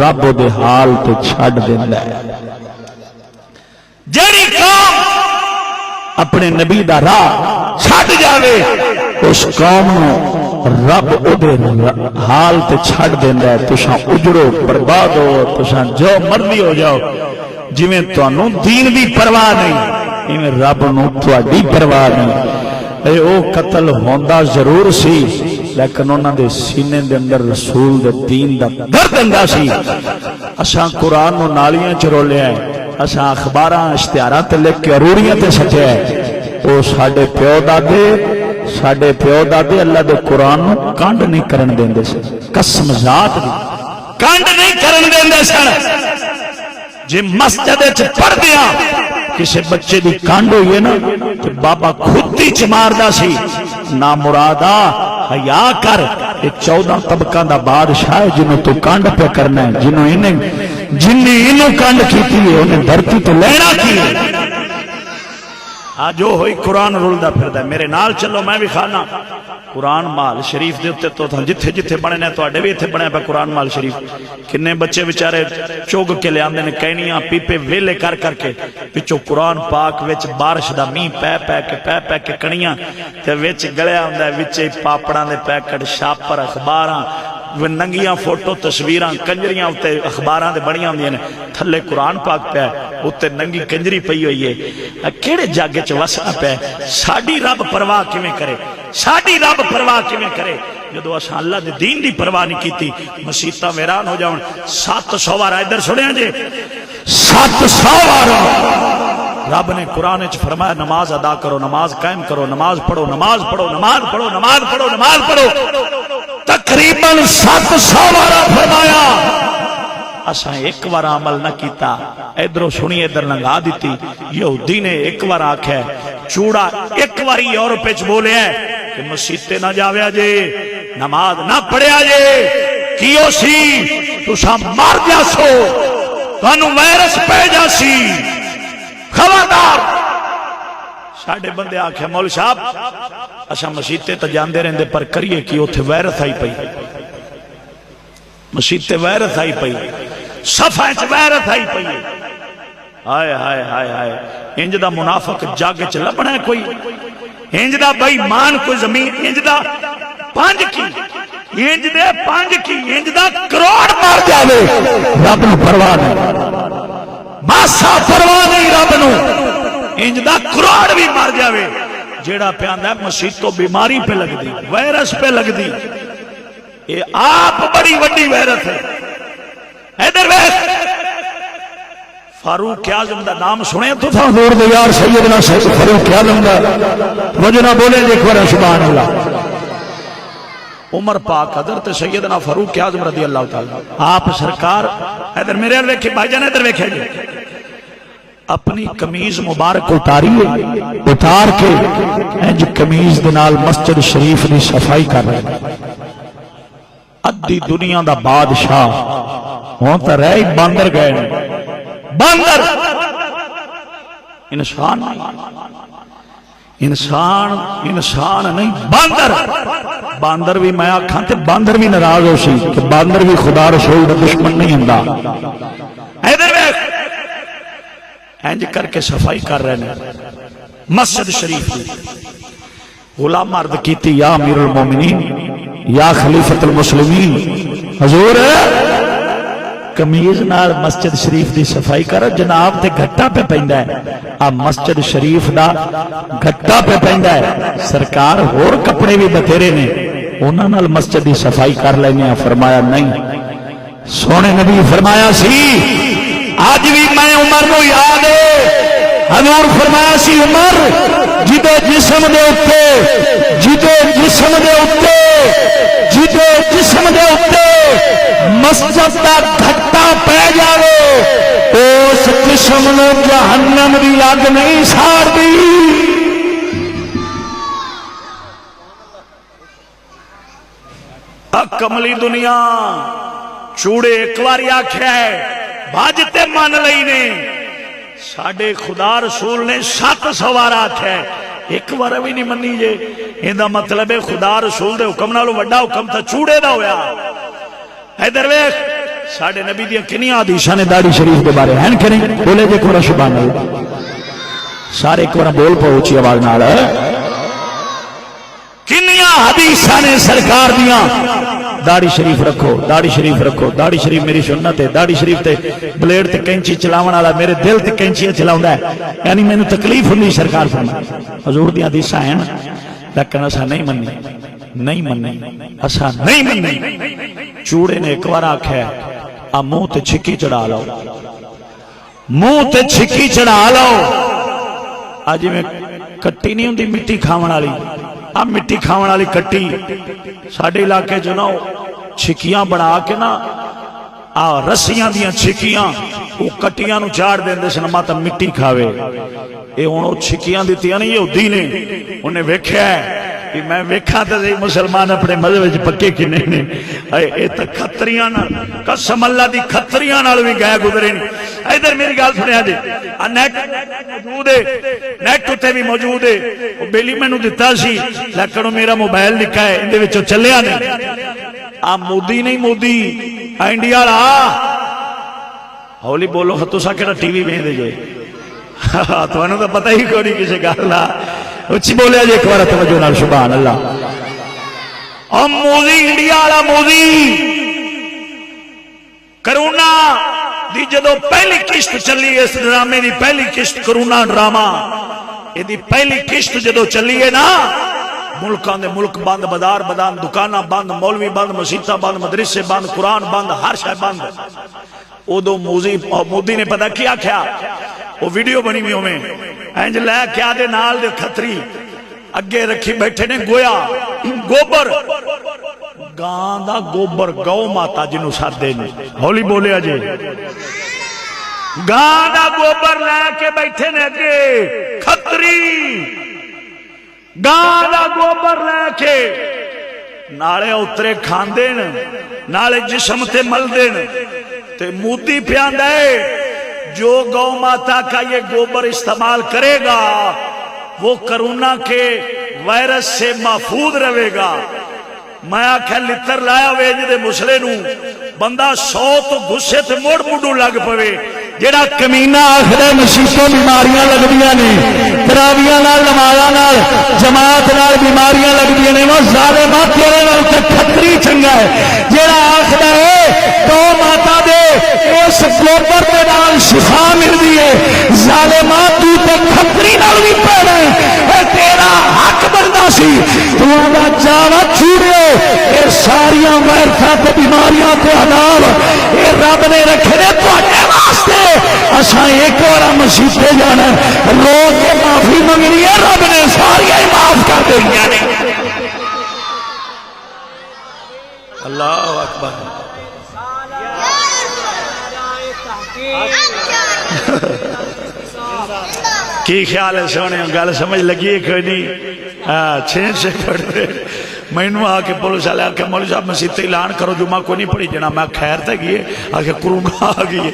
Speaker 1: رب دے حال تے چھڑ دیندا ہے. جڑی قوم اپنے نبی دا راہ چھڑ جاوے اس قوم نو رب دے حال تے چھڑ دیندا ہے. تساں اجڑو برباد ہو, تساں جو مرضی ہو جاؤ, جویں تانوں دین دی پرواہ نہیں ایویں رب نو تہاڈی پرواہ نہیں. او قتل ہوندا ضرور سی لیکن انہاں دے سینے دے اندر رسول دے دین دا درد ہوندا سی. اساں قرآن نو نالیاں چ رولیا ہے, اساں اخباراں اشتہاراں تے لکھ کے اروڑیاں تے سٹیا ہے. او ساڈے پیو دادے اللہ دے قرآن نو کانڈ نہیں کرن دیندے سن. قسم ذات دی کانڈ نہیں کرن دیندے سن. جی مسجد وچ پڑھ دیا کسے بچے دی کانڈ ہوئی ہے نا کہ بابا کھدی چ ماردا سی. نا مرادا حیا کر, یہ 14 طبقاں دا بادشاہ ہے جنوں تو کانڈ پہ کرنا ہے. جنہیں انہوں کانڈ کیتی ہے انہیں دھرتی تو لینا کی ہے. جو ہوئی قرآن رولدا پھردا ہے. میرے نال چلو میں بھی کھانا قرآن مال شریف دے اوتے تو جتھے جتھے بنے نے تواڈے بھی ایتھے بنیا پیا قرآن مال شریف. کنے بچے بیچارے چوگ کے لے آندے نے کہنیاں پیپے ویلے کر کر کے وچوں قرآن پاک وچ بارش دا میਂਹ پے کے کڑیاں تے وچ گلیا ہوندا ہے, وچ پاپڑاں دے پیکٹ, شاپر, اخباراں, ننگیاں فوٹو تصویراں کنجریاں اوتے اخباراں دے بڑیاں ہوندیاں نے. تھلے قرآن پاک پیا اوتے ننگی کنجری پئی ہوئی ہے. کیڑے جاگ چ وسنا پیا؟ ساڈی رب پرواہ کیویں کرے؟ ساڈی رب پرواہ کیویں کرے جدو اساں اللہ دے دین دی پرواہ نہیں کیتی؟ مسیتاں ویران ہو جاون. 700 وار ادھر سنیا جے 700 وار رب نے قرآن وچ فرمایا نماز ادا کرو, نماز قائم کرو, نماز پڑھو, نماز پڑھو, نماز پڑھو, نماز پڑھو, نماز پڑھو. تقریباً 700 وار فرمایا. اساں ایک بار عمل نہ کیتا, ادھروں سنی ادھر لنگا دیتی. یہودی نے ایک بار آکھیا چوڑا ایک بار یورپ وچ بولیا کہ مسیتے نہ جاویا جے, نماز نہ پڑھیا جے, کیوں سی تساں مار جاسو. تانوں وائرس پہ جاسی خبردار ساڈے بندے آکھے مول صاحب اچھا مسیتے تے جاندے رہندے پر کریے کی اوتھے وائرس آئی پئی مسیتے وائرس آئی پئی صفحے چ وائرس آئی پئی ہائے ہائے ہائے ہائے انج دا منافق جاگ چ لبنا ہے کوئی انج دا بے ایمان کوئی زمین انج دا پانچ کی انج دے پانچ کی انج دا کروڑ مار جاوے
Speaker 2: رب نو پرواہ نہیں
Speaker 1: ماسا پرواہ نہیں رب نو انج دا کروڑ بھی مار جاوے جیڑا پیاندا ہے مسیح تو بیماری پہ لگ دی وائرس پہ لگ دی یہ آپ بڑی وڈی وائرس ہے ادھر ویکھ فاروق اعظم دا نام سنے تو تھا
Speaker 2: حضور دے یار سیدنا فاروق اعظم دا وجنا بولے دیکھ ورا سبحان اللہ
Speaker 1: عمر پاک حضرت سیدنا فاروق اعظم رضی اللہ تعالی آپ سرکار ادھر میرے ال ویکھے بھائی جان ادھر ویکھے جی اپنی قمیض مبارک اتار کے انج قمیض دے نال مسجد شریف دی صفائی کر رہے ادھی دنیا دا بادشاہ ہوں تو رہ باندر گئے باندر انسان نہیں باندر باندر بھی میں آکھاں تے باندر بھی ناراض ہو سی کہ باندر بھی خدا رسول دا دشمن نہیں ہوندا ادھر ویکھ انج کر کے صفائی کر رہے ہیں مسجد شریف کی غلام مرد کیتی یا امیر المومنین یا خلیفۃ المسلمین حضور قمیض نال مسجد شریف دی صفائی کر جناب تے گھٹا پہ پیندا ہے اب مسجد شریف دا گھٹا پہ پیندا ہے سرکار اور کپڑے بھی بتھیرے نے انہاں نال مسجد دی صفائی کر لینے فرمایا نہیں سونے نبی فرمایا سی آج بھی میں عمر نو یاد ہے حضور فرمایا سی عمر جدے جسم دے اتے مسجد دا گھٹا پہ جاوے اس قسم نو جہنم دی اگ نہیں ساڑ دی کملی دنیا چوڑے ایک باری آکھیا ہے بھاجتے من لئی نے ساڑھے خدا رسول نے 7 سوارا آکھیا ہے ایک بار بھی نہیں منی جے یہ مطلب ہے خدا رسول دے حکم نالو وڈا حکم تھا چوڑے دا ہویا حیدر ویکھ ساڑھے نبی دیا کنیا حدیثاں نے داڑھی شریف دے بارے ہیں کریں بولے جے کورا شبان اللہ سارے کورا بول پہنچی آواز نال کنیا حدیثاں نے سرکار دیاں داڑھی شریف رکھو داڑھی شریف رکھو داڑھی شریف میری سنت ہے داڑھی شریف تے بلیڈ تے کینچی چلاون والا میرے دل تے کینچی چلاوندا ہے یعنی مینوں تکلیف ہوندی سرکار فرمائے حضور دی حدیثاں ہیں لیکن اسا نہیں مننی اسا نہیں مننی چوڑے نے ایک بار آکھیا آ منہ تے چھکی چڑھا لو منہ تے چھکی چڑھا لو اج میں کٹی نہیں ہوندی مٹی کھاون والی اب مٹی کھاون والی کٹی ساڈے علاقے جو نا چھکیاں بنا کے نا رسیاں دیاں چھکیاں وہ کٹیاں نو چاڑ دیندے سن ماتا مٹی کھاوے اے ہن او چھکیاں دتیاں نہیں یہودی نے انہیں ویکھیا ہے کہ میں ویکھاں تے صحیح مسلمان اپنے مذہب وچ پکے کی نہیں نے اے تے کھتریاں نال قسم اللہ دی کھتریاں نال بھی گئے گزرے نے ادھر میری گل سنیا جی نیٹ موجود ہے نیٹ تے بھی موجود ہے او بیلی مینوں دتا سی لیکن میرا موبائل لکھا ہے اندے وچوں چلیا نہیں آ مودی نہیں مودی انڈیا والا ہولی بولو تساں کیڑا ٹی وی ویندے جے تانوں تو پتہ ہی کوئی کسے گل دا اچھی بولیا جی ایک بار توجہ نال سبحان اللہ موزی انڈیا والا موزی کرونا دی جدو پہلی قسط چلی اس ڈرامے دی پہلی قسط کرونا ڈرامہ یہ دی پہلی قسط جدو چلی ہے نا ملکان دے ملک بند بازار بند دکاناں بند مولوی بند مسیتاں بند مدرسے بند قرآن بند ہر شے بند ادو مودی نے پتہ کیا کیا وہ ویڈیو بنی ہوئی ہمیں اینج لے کیا دے نال دے کھتری اگے رکھی بیٹھے نے گویا گوبر گاں دا گوبر گو ماتا جنوں سادے نے ہولی بولے اجے گاں دا گوبر لے کے بیٹھے نے اگے کھتری گاں دا گوبر لے کے نالے اترے کھاندے نالے جسم تے ملدے تے مودی پیاندا ہے جو گو ماتا کا یہ گوبر استعمال کرے گا وہ کرونا کے وائرس سے محفوظ رہے گا. میں آخیا لتر لایا وے جدے مسلے نو بندہ 100 تو غصے تے موڑ موڈو لگ پوے.
Speaker 2: جڑا کمینہ آخر مسیتوں بیماریاں لگدیاں نے تراویاں نال نمازاں نال جماعت نال بیماریاں لگدیاں نے وہ ظالما تیرے نال تے کھتری چنگا ہے. جڑا آخر ہے تو ماتا دے اس گوبر دے نال شفا ملدی ہے ظالما تو تے کھتری نال بھی پیڑا ہے تیرا حق بندا سی تو دا جاوا چھوڑیو. اے ساریاں وائرساں تے بیماریاں تے عذاب اے رب نے رکھے نے تواڈے واسطے. اساں ایک بار مسیتے جانا رو کے معافی منگنی ہے رب نے ساری معاف کر دینی نے.
Speaker 1: اللہ اکبر. کی خیال ہے سونے گل سمجھ لگی ہے کوئی نہیں؟ چھین سے پڑھتے مینو آ کے پولیس والے آ کے مولوی صاحب مسیت اعلان کرو جمعہ کوئی نہیں پڑھی جنا. میں خیر تے گئی آ کے کرونا آ گئی ہے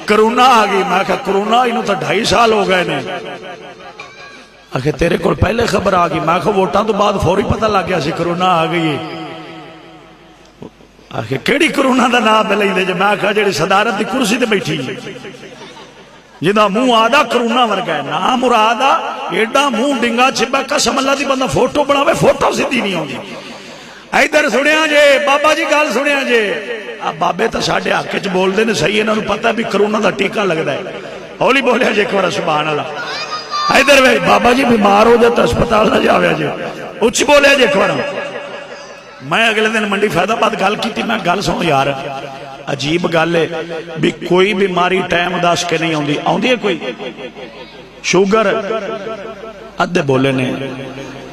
Speaker 1: کرونا آ گئی. میں کہ کرونا انہوں تو 2.5 سال ہو گئے نے. آخر تیرے کو پہلے خبر آ گئی. میں کہ ووٹاں تو بعد فوری پتہ لگ گیا سی کرونا آ گئی ہے. آخر کیڑی کرونا دا نام پہ لیں دے جے. میں کہ جڑی صدارت دی کرسی تے بیٹھی جدا منہ آدھا کرونا ورگا ہے نا مراد ایڈا منہ ڈنگا چھپا قسم اللہ دی بندہ فوٹو بناوے فوٹو سیدھی نہیں ہوندی. ادھر سنیا جے بابا جی گل سنیا جے بابے تو ساڈے حق وچ بولدے نے صحیح انہاں نوں پتہ بھی کرونا دا ٹیکا لگدا ہے. ہولی بولیا جے ایک بار سبحان اللہ. ادھر وے بابا جی بیمار ہو جائے تو ہسپتال نہ جاوے جے اچ بولیا جے ایک بار. میں اگلے دن منڈی فیض آباد گل کیتی. میں گل سن یار عجیب گل ہے بھی کوئی بیماری ٹائم دس کے نہیں آندی. آندی ہے کوئی شوگر ادھے بولے نے.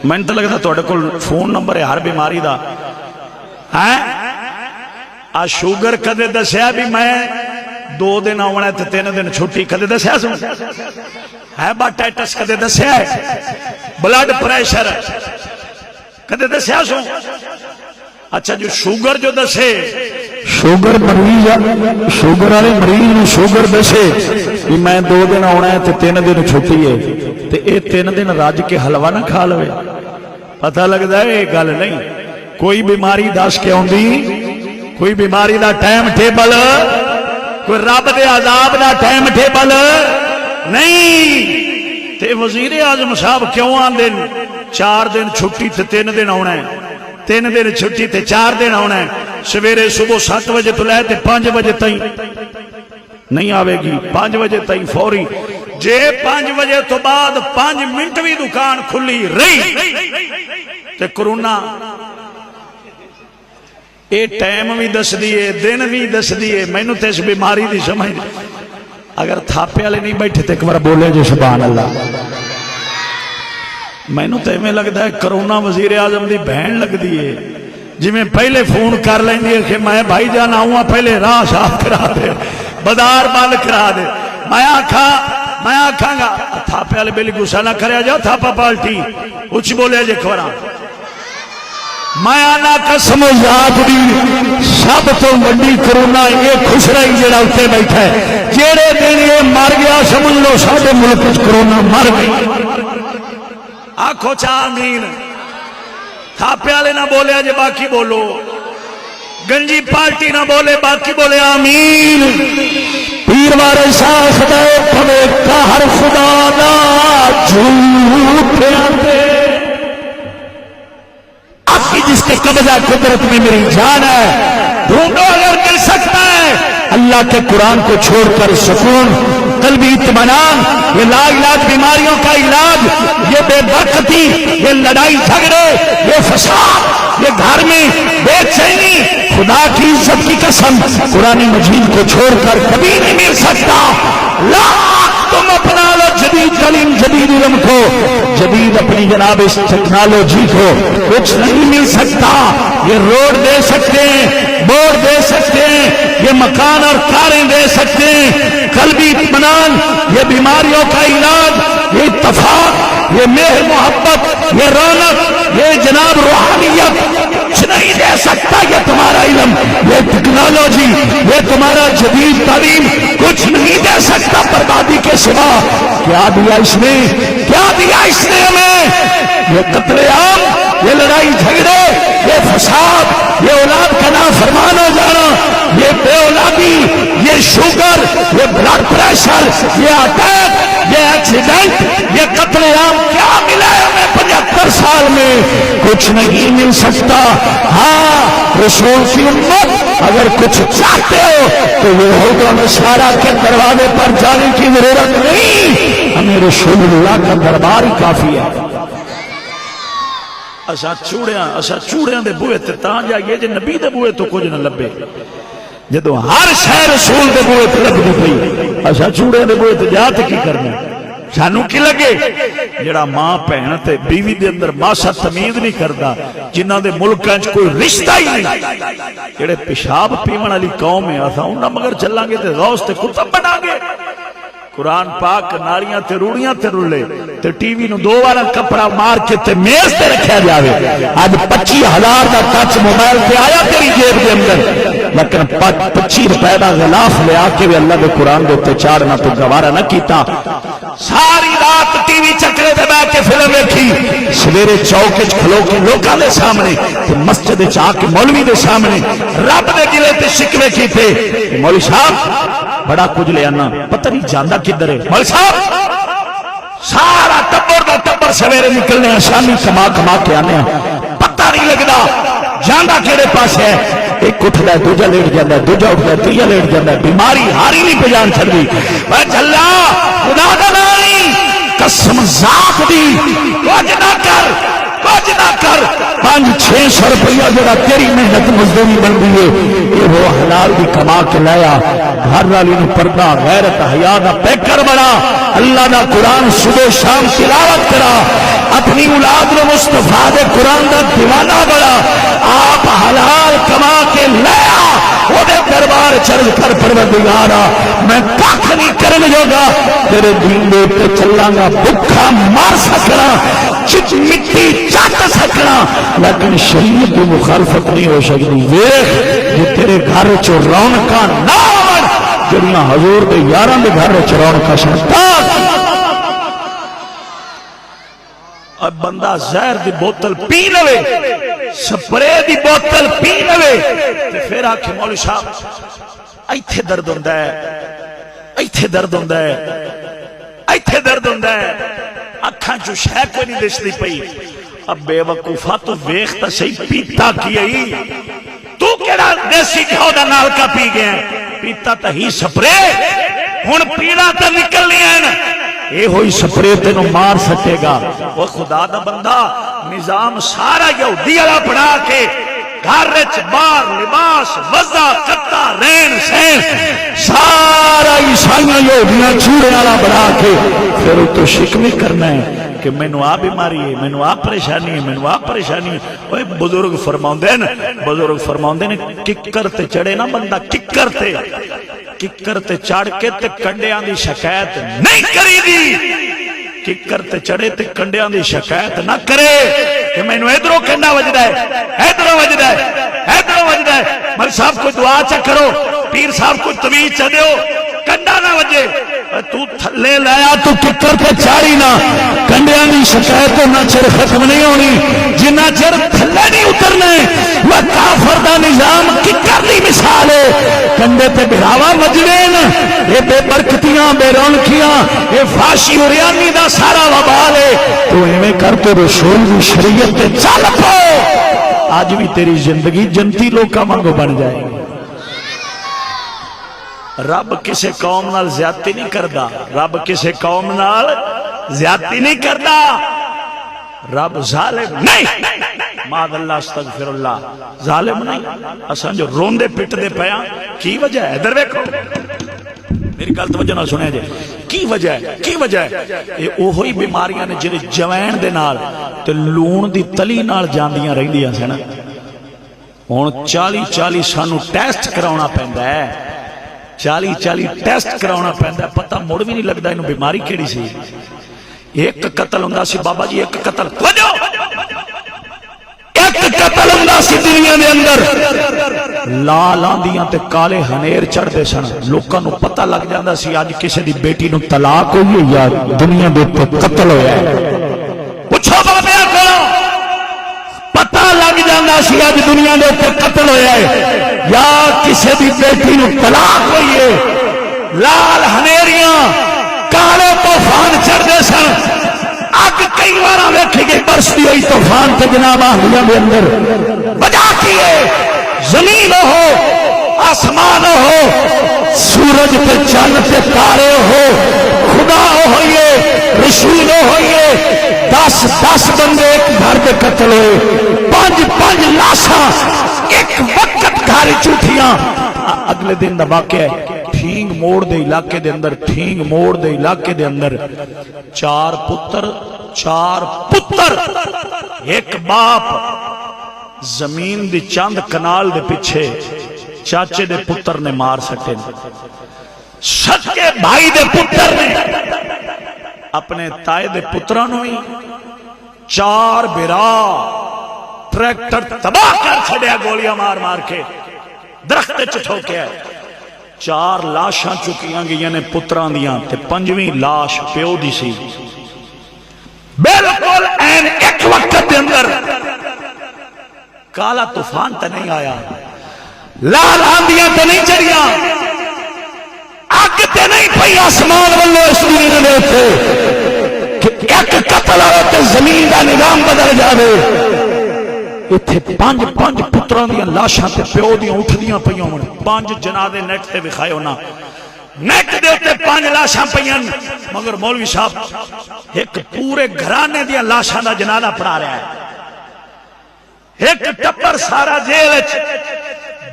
Speaker 1: میں تو لگتا تھوڑے کول فون نمبر ہے ہر بیماری دا. آ شوگر کدے دسیا بھی میں 2 دن آنا ہے 3 دن چھٹی کدے دسیا سن ہیپاٹائٹس کدے دسیا ہے بلڈ پریشر کدے دسیا سن. اچھا جو شوگر جو دسے
Speaker 2: شوگر مریض شوگر والے مریض نو شوگر دسے کہ میں 2 دن آنا ہے 3 دن چھٹی ہے تے اے 3 دن رج کے حلوہ نہ کھا لوے. پتہ لگتا ہے یہ گل نہیں. کوئی بیماری دس کے آندی کوئی بیماری دا ٹائم ٹیبل کوئی رب دے عذاب دا ٹائم ٹیبل نہیں. تے وزیر اعظم صاحب کیوں آندے 4 دن چھٹی تے 3 دن آنا ہے 3 دن چھٹی تے 4 دن آنا ہے. سویرے صبح 7 بجے تو لے تے 5 بجے تائیں نہیں آوے گی. 5 بجے تائیں فوری. جے 5 بجے تو بعد 5 منٹ بھی دکان کھلی رہی تے کرونا اے ٹائم بھی دس دیئے دن بھی دس دیئے. میں نو تے اس بیماری دی سمجھ اگر تھاپے والے نہیں بیٹھے تے ایک بار بولے جو سبحان اللہ. میں نو تے میں لگتا ہے کرونا وزیر اعظم دی بہن لگ دیئے جی میں پہلے فون کر لیں گے کہ میں بھائی جان آؤں پہلے راہ صاف کرا دے بازار بند کرا دے. میں آکھاں گا تھاپے والے بیلی گسا نہ کریا جا تھاپا پالٹی اچھ بولے جے کھورا. میں آنا قسم یاد دی سب تو وڈی کرونا یہ خوش رہی جڑا اتنے بیٹھا ہے. جیڑے دن یہ مر گیا سمجھ لو سارے ملک کرونا مر گئی. آنکھو چاہ آمین. تھاپے والے نہ بولے جے باقی بولو. گنجی پارٹی نہ بولے باقی بولے آمین. پیر وارے ساس دے پھلے کہر خدا دا جھوٹ آتے آپ کی جس کے قبضہ قدرت میں میری جان ہے ڈھونڈو اگر مل سکتا ہے اللہ کے قرآن کو چھوڑ کر سکون قلبی اطمینان یہ لا علاج بیماریوں کا علاج یہ بے برکتی یہ لڑائی جھگڑے یہ فساد یہ گھر میں بے چینی خدا کی عزت کی قسم قرآن مجید کو چھوڑ کر کبھی نہیں مل سکتا. لا تم اپنا لو جدید تعلیم جدید علم کو جدید اپنی جناب اس ٹیکنالوجی کو کچھ نہیں مل سکتا. یہ روڈ دے سکتے ہیں بورڈ دے سکتے ہیں یہ مکان اور کاریں دے سکتے ہیں قلبی اطمینان یہ بیماریوں کا علاج یہ اتفاق یہ مہر محبت یہ رونق یہ جناب روحانیت کچھ نہیں دے سکتا یہ تمہارا علم، یہ ٹیکنالوجی، یہ تمہارا جدید تعلیم کچھ نہیں دے سکتا بربادی کے سوا۔ کیا دیا اس نے؟ کیا دیا اس نے ہمیں؟ یہ قتل عام، یہ لڑائی جھگڑے، یہ فساد، یہ اولاد کا نافرمان ہو جانا، یہ بے اولادی، یہ شوگر، یہ بلڈ پریشر، یہ اٹیک، یہ ایکسیڈنٹ، یہ قتل عام کیا ملا ہے ہمیں 75 سال میں؟ کچھ نہیں مل سکتا۔ ہاں، رسول کی امت اگر کچھ چاہتے ہو تو یہود و نصارا کے دروازے پر جانے کی ضرورت نہیں، ہمیں رسول اللہ کا دربار ہی کافی ہے۔
Speaker 1: اسا چوڑیاں دے بوئے تے تاں جائیے جے نبی دے بوئے تو کچھ نہ لبے، جدو ہر شے رسول دے بوئے تے لبدی پئی، اسا چوڑیاں دے بوئے تے جا تے کی کرنا؟ سانو کی لگے جڑا ماں بہن تے بیوی دے اندر ماسا تمیز نہیں کردا، جنہاں دے ملکاں وچ کوئی رشتہ ہی نہیں، جڑے پیشاب پیون والی قوم ہے، اسا انہاں مگر چلاں گے تے غوث تے کتب بنا گے۔ قرآن پاک ناریاں تے روڑیاں تے رولے تے ٹی وی نو 2 بار کپڑا مار کے تے میز تے رکھیا جاوے۔
Speaker 2: آج 25,000 دا ٹچ موبائل تے آیا تیری جیب دے اندر، لیکن 25 روپے دا غلاف لے آ کے بھی اللہ دے قرآن دے تے چاڑنا تو گوارا نہ کیتا۔ ساری رات ٹی وی چکرے تے بیٹھ کے فلم دیکھی، سویرے چوک وچ کھلو کے لوکاں دے سامنے تے مسجد وچ آ کے مولوی دے سامنے رب دے گلے تے شکوے کیتے، مولوی صاحب بڑا کچھ لے آنا، پتہ نہیں جاندا کدھر ہے۔ مولوی صاحب سارا ٹبر دا ٹبر سویرے نکلنے ہیں، شامی کما کما کے آنے ہیں، پتہ نہیں لگدا جاندا کیڑے پاس ہے۔ ایک اٹھدا ہے، دوجا لیٹ جاندا ہے، دوجا اٹھدا ہے، تیجا لیٹ جاندا ہے، بیماری ہاری نہیں پہچان چھڑدی۔ اے جھلا خدا دا نہیں، قسم ذات دی، کچھ نہ کر، کچھ نہ کر، 500-600 روپیہ جڑا تیری محنت مزدوری بن دی ہے، یہ وہ حلال دی کما کے لایا، گھر والی نو پردہ غیرت حیا دا پیکر بنا، اللہ دا قرآن صبح شام تلاوت کرا، اپنی اولاد نو مصطفیٰ دے قرآن دا دیوانہ بنا، آپ حلال کما کے لایا، وہ دے دربار چرج کر پروردگارا میں کاکھ نہیں کرنے جوگا، تیرے دین دے تے چلاں گا، بھکھا مار سکنا، چٹ مٹی چاٹ سکنا، لیکن شریعت کی مخالفت نہیں ہو سکتی۔ ویکھ یہ تیرے گھر چ رونقاں نہ ہون جڑیاں حضور دے یاراں دے گھر چ رونقاں سنتا۔
Speaker 1: اب بندہ زہر دی بوتل پی لوے، سپرے دی بوتل پی لوے تے پھر آکھے مولوی صاحب ایتھے درد ہوندا ہے، ایتھے درد ہوندا ہے، ایتھے درد ہوندا ہے، اکھاں چوں شے کوئی نہیں دسدی پئی۔ اب بے وقوفا تو ویکھ تے صحیح پیتا کی ہے، تو کیڑا دیسی گھیو دا نالکا پی گیا؟ پیتا تے ہی سپرے، ہن پیڑا تے نکلنی ہے، اے ہوئی سپرے تینوں مار سکے گا۔ وہ خدا دا بندہ نظام سارا یہودی والا بنا کے گھر وچ بار لباس وضع قطع رہن سہن
Speaker 2: سارا عیسائیاں یہودیاں چوڑے والا بنا کے پھر تو شکوے کرنا ہے
Speaker 1: کہ مینوں آ بیماری ہے، مینوں آ پریشانی ہے، مینوں آ پریشانی ہے۔ اوے بزرگ فرماؤندے نے ککر تے چڑھے نا بندہ، ککر تے چڑھ کے تے کنڈیاں دی شکایت نہیں کری دی، ککر تے چڑھے تے کنڈیاں دی شکایت نہ کرے کہ مینوں ادھروں کنڈا وجدا ہے، ادھروں وجدا ہے، ادھروں وجدا ہے۔ مل صاحب کوئی دعا چا کرو، پیر صاحب کوئی تمیز چا دیو، کنڈا نہ وجے۔ تو تھلے لایا تو
Speaker 2: ککر تے چاڑی نہ، کنڈیاں دی شکایت نہ چر ختم نہیں ہونی جنہ چر تھلے نہیں اترنے۔ وہ کافر دا نظام ککر دی مثال ہے، کنڈے تے بہاوا مجرین، یہ بے برکتیاں بے رونقیاں، یہ فاشی اوریانی دا سارا وبال ہے۔ تو ایویں کر کے رسول دی شریعت تے چل پو، آج بھی تیری زندگی جنتی لوکاں وانگو بن جائے گی۔
Speaker 1: رب کسے قوم نال زیادتی نہیں کردا، رب کسے قوم نال زیادتی نہیں کردا، رب ظالم نہیں، معاذ اللہ استغفر اللہ، ظالم نہیں۔ اساں جو روندے پٹدے پیاں کی وجہ ہے؟ ادھر ویکھو، میری گل توجہ نال سنیا جے، کی وجہ ہے؟ کی وجہ ہے؟ یہ اوہی بیماریاں نے جڑے جوین دے نال تے لون دی تلی نال جاندیاں رہندیاں سن۔ ہن 40 سانو ٹیسٹ کراونا پیندا ہے، 40 ٹیسٹ کراونا پیندا ہے، پتہ مڑ بھی نہیں لگدا اینوں بیماری کیڑی سی۔ ایک قتل ہوندا سی بابا جی، ایک قتل، توجہ، ایک
Speaker 2: ایک قتل ہوندا سی دنیا دے اندر لال آندیاں تے کالے ہنیر چڑھدے سن لوکاں نوں پتہ لگ جاندا سی اج کسے دی بیٹی نوں طلاق ہوئی ہے یا دنیا دے اوپر قتل ہویا ہے پوچھو بابے کولوں پتہ لگ جاندا سی اج دنیا دے اوپر قتل ہویا ہے یا کسے دی بیٹی نوں طلاق ہوئی ہے لال ہنیریاں کالے طوفان چڑھدے سن اگ کئی بار ویکھی گئی برستی ہوئی طوفان تے جناب آندیاں دے اندر وجہ کی ہے زمین ہو آسمان ہو سورج تے چاند تے تارے ہو خدا ہوئیے رسول ہوئیے 10 بندے ایک گھر دے قتل ہوئے 5 لاشاں ایک وقت گھر چوٹیاں اگلے دن دا واقعہ ہے ٹھینگ موڑ دے علاقے دے اندر ٹھینگ موڑ دے علاقے دے اندر 4 پتر ایک باپ زمین دی چند کنال دے پیچھے چاچے دے پتر نے مار سٹے سکے بھائی دے پتر نے اپنے تائے دے پترانوں ہی 4 بیرا ٹریکٹر تباہ کر چھڑیا گولیاں مار مار کے درخت ٹھوکیا 4 لاشاں چکیاں گئیاں نے پتران دیاں تے 5ویں لاش پیو دی سی بالکل این ایک وقت دے اندر کالا طوفان تے نہیں آیا لال آندیاں تے نہیں چڑھیاں اگ تے نہیں پئی آسمان والو اس دنیا دے اوپر کہ ایک قتل ہوئے تے زمین دا نظام بدل جاوے اتھے 5 پتران دیاں لاشاں تے پیو دیاں اٹھ دیاں پئیاں ہون 5 جنازے نیٹ تے دکھائے ہونا نیٹ دے اوتے 5 لاشاں پئیاں مگر مولوی صاحب ایک پورے گھرانے دیاں لاشاں دا جنازہ پڑھا رہا ہے ایک ٹپر سارا جیل وچ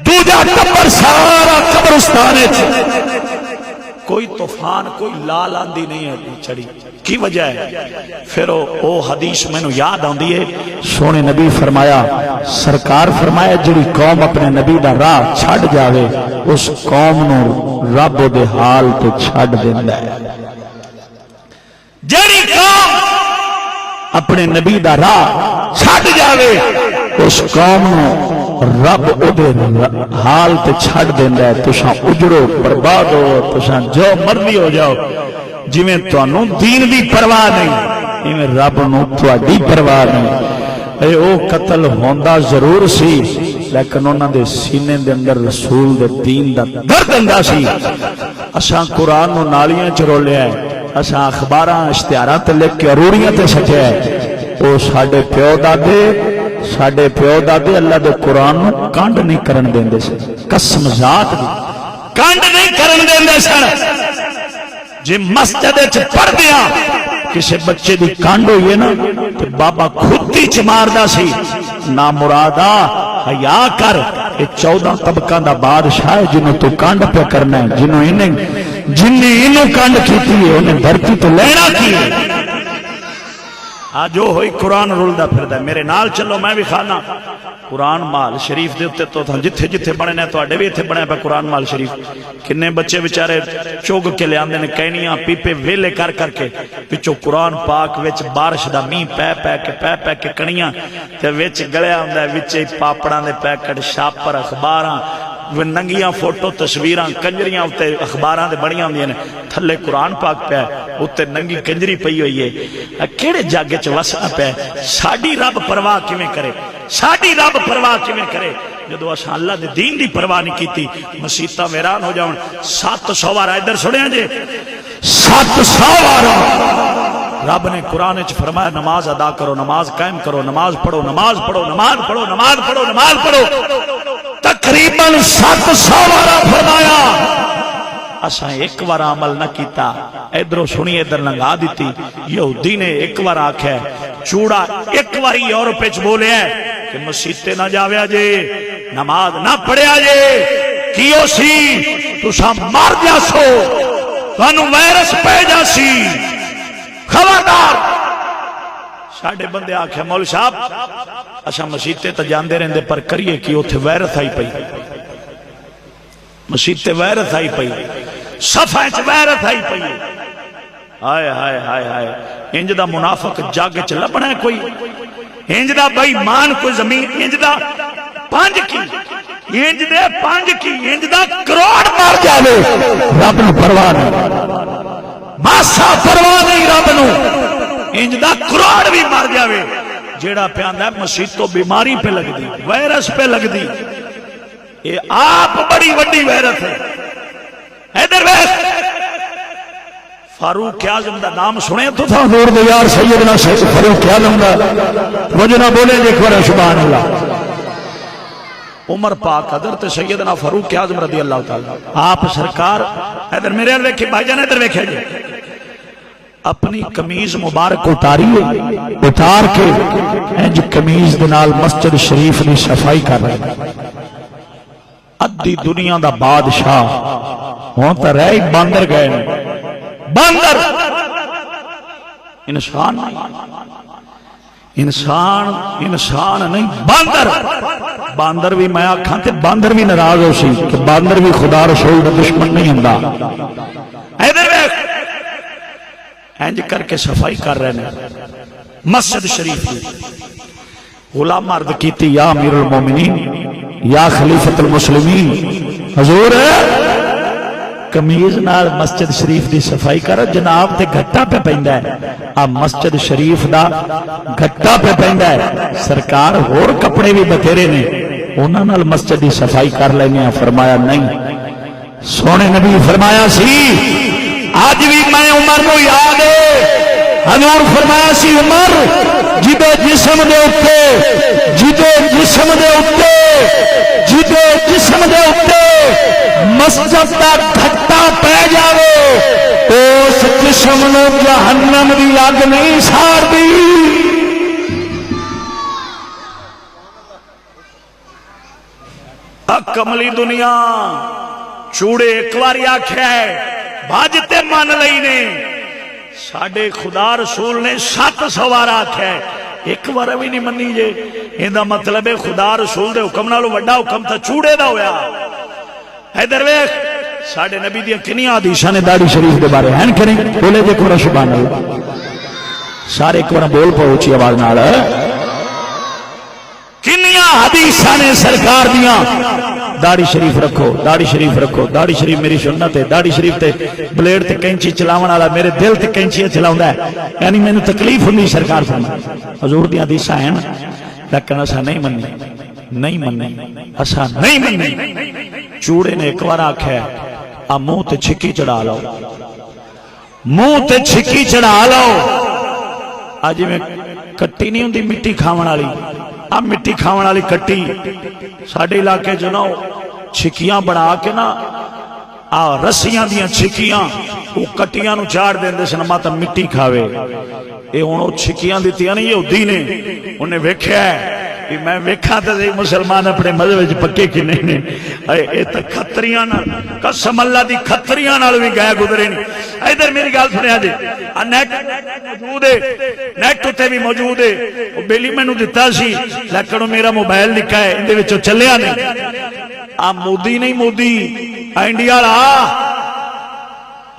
Speaker 2: دوجا ٹپر سارا قبرستان وچ کوئی طوفان کوئی لال آندھی نہیں ہے چڑھی کی وجہ ہے پھر او حدیث میں نو یاد آندی ہے سونے نبی فرمایا سرکار فرمایا جڑی قوم اپنے نبی دا راہ چھڑ جاوے اس قوم نو رب دے حال تے چھڑ دیندا ہے جڑی قوم اپنے نبی دا راہ چھڑ جاوے اس قوم نو رب دے حال تے چھڑ دیندا ہے تساں اجڑو برباد ہو تساں جو مرضی ہو جاؤ جویں تانوں دین دی پرواہ نہیں ایویں رب نو تہاڈی پرواہ نہیں اے او قتل ہوندا ضرور سی لیکن انہاں دے سینے دے اندر رسول دے دین دا درد ہوندا سی اساں قرآن نو نالیاں چ رولیا ہے اساں اخباراں اشتہاراں تے لکھ کے اروڑیاں تے سٹیا ہے او ساڈے پیو دادے اللہ دے قرآن نو کانڈ نہیں کرن دیندے سن قسم ذات دی کانڈ نہیں کرن دیندے سن جی مسجد وچ پڑھ دیا کسی بچے دی کانڈ ہوئی ہے نا تے بابا خود ہی چماردا سی نا مرادا حیا کر یہ 14 طبقاں دا بادشاہ ہے جنوں تو کانڈ پہ کرنا ہے جنہیں انہوں کانڈ کیتی ہے انہیں دھرتی تو لینا کی ہے آج جو ہوئی قرآن رولدہ پھردہ میرے نال چلو میں بھی کھانا قرآن مال شریف دے ہوتے تو جتھے جتھے بڑھے نے تو آڈے بھی اتھے بڑھے پہ قرآن مال شریف کنے بچے بچارے چوگ کے لے آندے نے کہنیاں پیپے ویلے کر کر کے پچھو قرآن پاک ویچ بارش دا مین پہ کے کنیاں تے ویچ گلے آندہ ہے ویچے پاپڑاں دے پیکٹ شاپر اخباراں ننگیاں فوٹو تصویراں کنجریاں ہوتے اخباراں دے بڑیاں ہوندیاں نے تھلے قرآن پاک پہ ہوتے ننگی کنجری پئی ہوئی ہے کیڑے جاگے چ وسنا پہ ساڈی رب پرواہ کیویں کرے ساڈی رب پرواہ کیویں کرے جدو اساں اللہ دے دین دی پرواہ نہیں کیتی مسیتاں ویران ہو جاون 700 وار ادھر سنیا جے 700 وار رب نے قرآن وچ فرمایا نماز ادا کرو نماز قائم کرو نماز پڑھو نماز پڑھو نماز پڑھو نماز پڑھو نماز پڑھو تقریباً 700 وارا فرمایا اساں ایک وار عمل نہ کیتا ادھروں سنی ادھر لنگا دیتی یہودی نے ایک وار آکھیا چوڑا ایک واری یورپ وچ بولیا ہے کہ مسیتے نہ جاویا جے نماز نہ پڑھیا جے کیو سی تساں مار جا سو تانوں وائرس پہ جا سی خبردار ساڈے بندے آکھیا مولوی صاحب اساں مسیتے تے جاندے رہندے پر کریے کہ اوتھے وائرس آئی پئی مسیتے وائرس آئی پئی صفحے وچ وائرس آئی پئی ہائے ہائے ہائے ہائے انج دا منافق جاگ وچ لبنا ہے کوئی
Speaker 1: انج دا بے ایمان کوئی زمین انج دا 5 کی انج دے 5 کی انج دا کروڑ مار
Speaker 2: جاوے رب نو پرواہ نہیں،
Speaker 1: ماسا پرواہ نہیں رب نو، انج دا کروڑ بھی مر جاوے جیڑا پیاندا مسیح تو بیماری پہ لگ دی، وائرس پہ لگ دی، یہ آپ بڑی وڈی ویرت ہے۔ ادھر ویکھ فاروق اعظم دا نام سنے تو تھا؟
Speaker 2: حضور دے یار سیدنا فاروق اعظم دا وہ نہ بولے دیکھ ورا سبحان اللہ۔
Speaker 1: عمر پاک حضرت سیدنا فاروق اعظم رضی اللہ تعالی آپ سرکار ادھر میرے ال ویکھے بھائی جان ادھر ویکھے جی اپنی قمیض مبارک اتاری اتار کے انج قمیض دے نال مسجد شریف دی صفائی کر رہے ادھی دنیا دا بادشاہ ہوں تو رہ باندر گئے باندر انسان نہیں باندر باندر بھی میں آکھاں تے باندر بھی ناراض ہو سی کہ باندر بھی خدا رسول دا دشمن نہیں ہوندا۔ ادھر ویکھ انج کر کے صفائی کر رہے ہیں مسجد شریف کی۔ غلام عرض کیتی یا امیر المومنین یا خلیفۃ المسلمین حضور قمیض نال مسجد شریف دی صفائی کر جناب تے گھٹا پہ پیندا ہے آ مسجد شریف دا گھٹا پہ پیندا ہے سرکار ہور کپڑے بھی بتھیرے نے انہاں نال مسجد دی صفائی کر لینے ہیں۔ فرمایا نہیں سونے نبی فرمایا سی آج بھی میں عمر نو یاد ہے حضور فرمایا سی عمر جدے جسم دے اتے مسجد دا گھٹا پہ جاوے اس جسم نو جہنم دی اگ نہیں ساڑ دی۔ کملی دنیا چوڑے ایک باری آکھیا ہے بھاجتے من لئی نے ساڈے خدا رسول نے 700 بار آکھیا ہے ایک بار بھی نہیں منی جے ایندا مطلب ہے خدا رسول دے حکم نالوں وڈا حکم تا چوڑے دا ہویا۔ ادھر ویکھ ساڈے نبی دی کنیاں حدیثاں نے داڑھی شریف دے بارے ہیں کریں بولے جے کو سبحان اللہ سارے ایک بار بول پاؤ اونچی آواز نال کنیاں حدیثاں نے سرکار دیاں داڑھی شریف رکھو داڑھی شریف رکھو داڑھی شریف میری سنت ہے داڑھی شریف تے بلیڈ تے کینچی چلاون والا میرے دل تے کینچی چلاوندا ہے یعنی مینوں تکلیف ہوندی سرکار فرمائے حضور دی حدیثاں ہیں لیکن اساں نہیں مننی اساں نہیں مننی۔ چوڑے نے ایک بار آکھیا آ منہ تے چھکی چڑھا لو منہ تے چھکی چڑھا لو اج میں کٹی نہیں ہوندی مٹی کھاون والی آ مٹی کھاون والی کٹی ساڈے علاقے جو نا چھکیاں بنا کے نا آ رسیاں دیاں چھکیاں وہ کٹیاں نو چاڑ دیندے سن ماتا مٹی کھاوے اے ہن او چھکیاں دتیاں نہیں یہودی نے انہیں ویکھیا ہے کہ میں ویکھا تے مسلمان اپنے مذہب وچ پکے کہ نہیں نے اے تے کھتریاں نال قسم اللہ دی کھتریاں نال بھی گئے گزرے نہیں۔ ادھر میری گل سنیا جی نیٹ موجود ہے نیٹ تے بھی موجود ہے او بیلی مینوں دتا سی لیکن میرا موبائل لکھا ہے اندے وچوں چلیا نہیں آ مودی نہیں مودی انڈیا والا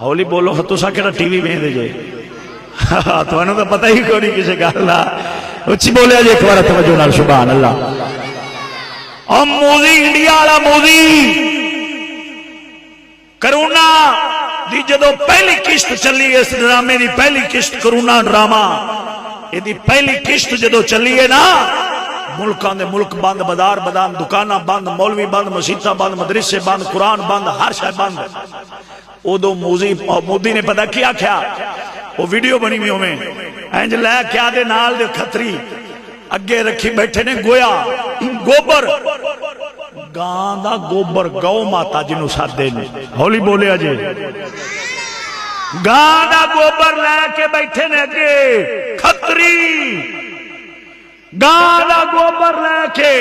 Speaker 1: ہولی بولو تساں کیڑا ٹی وی ویندے جے تانوں تو پتہ ہی کوئی نہیں کسے گل دا اچھی بولیا جی ایک بار توجہ نال سبحان اللہ۔ اور مودی انڈیا والا مودی کرونا دی جدو پہلی قسط چلی اس ڈرامے دی پہلی قسط کرونا ڈرامہ یہ دی پہلی قسط جدو چلی ہے نا ملکان دے ملک بند بازار بند دکاناں بند مولوی بند مسیتاں بند مدرسے بند قرآن بند ہر شے بند ادو مودی نے پتہ کیا کیا وہ ویڈیو بنی ہوئی ہوئے اینج لے کیا دے نال دے کھتری اگے رکھی بیٹھے نے گویا گوبر گاں دا گوبر گو ماتا جنوں سادے نے ہولی بولے اجے گاں دا گوبر لے کے بیٹھے نے اگے کھتری گاں دا گوبر لے کے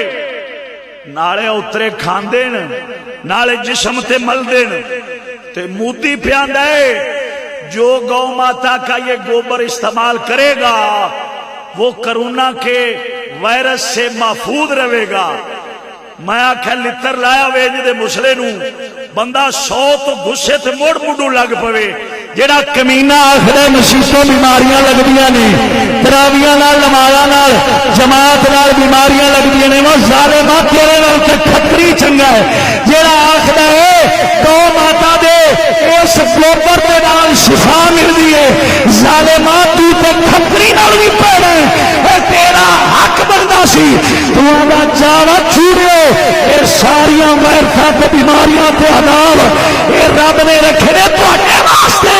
Speaker 1: نالے اترے کھاندے نالے جسم تے ملدے تے مودی پیاندا ہے جو گو ماتا کا یہ گوبر استعمال کرے گا وہ کرونا کے وائرس سے محفوظ رہے گا۔ میں آکھا لتر لایا ویج دے مسلے نو بندہ 100 تو غصے تے موڑ موڑو لگ پوے جیڑا کمینہ آخرے مسیحوں بیماریاں لگ دیا نے تراویاں نال نمازاں نال جماعت
Speaker 2: بیماریاں لگدیاں نے وہ ظالما تیرے نال تے کھتری چنگا ہے جیڑا آکھدا ہے گو ماتا دے اس گوبر دے نال شفا ملدی ہے ظالما تو تے کھتری نال بھی پیڑا ہے اے تیرا حق بندا سی تو دا جاوا چھوڑیو اے ساریاں وائرساں تے بیماریاں تے عذاب اے رب نے رکھے نے تواڈے واسطے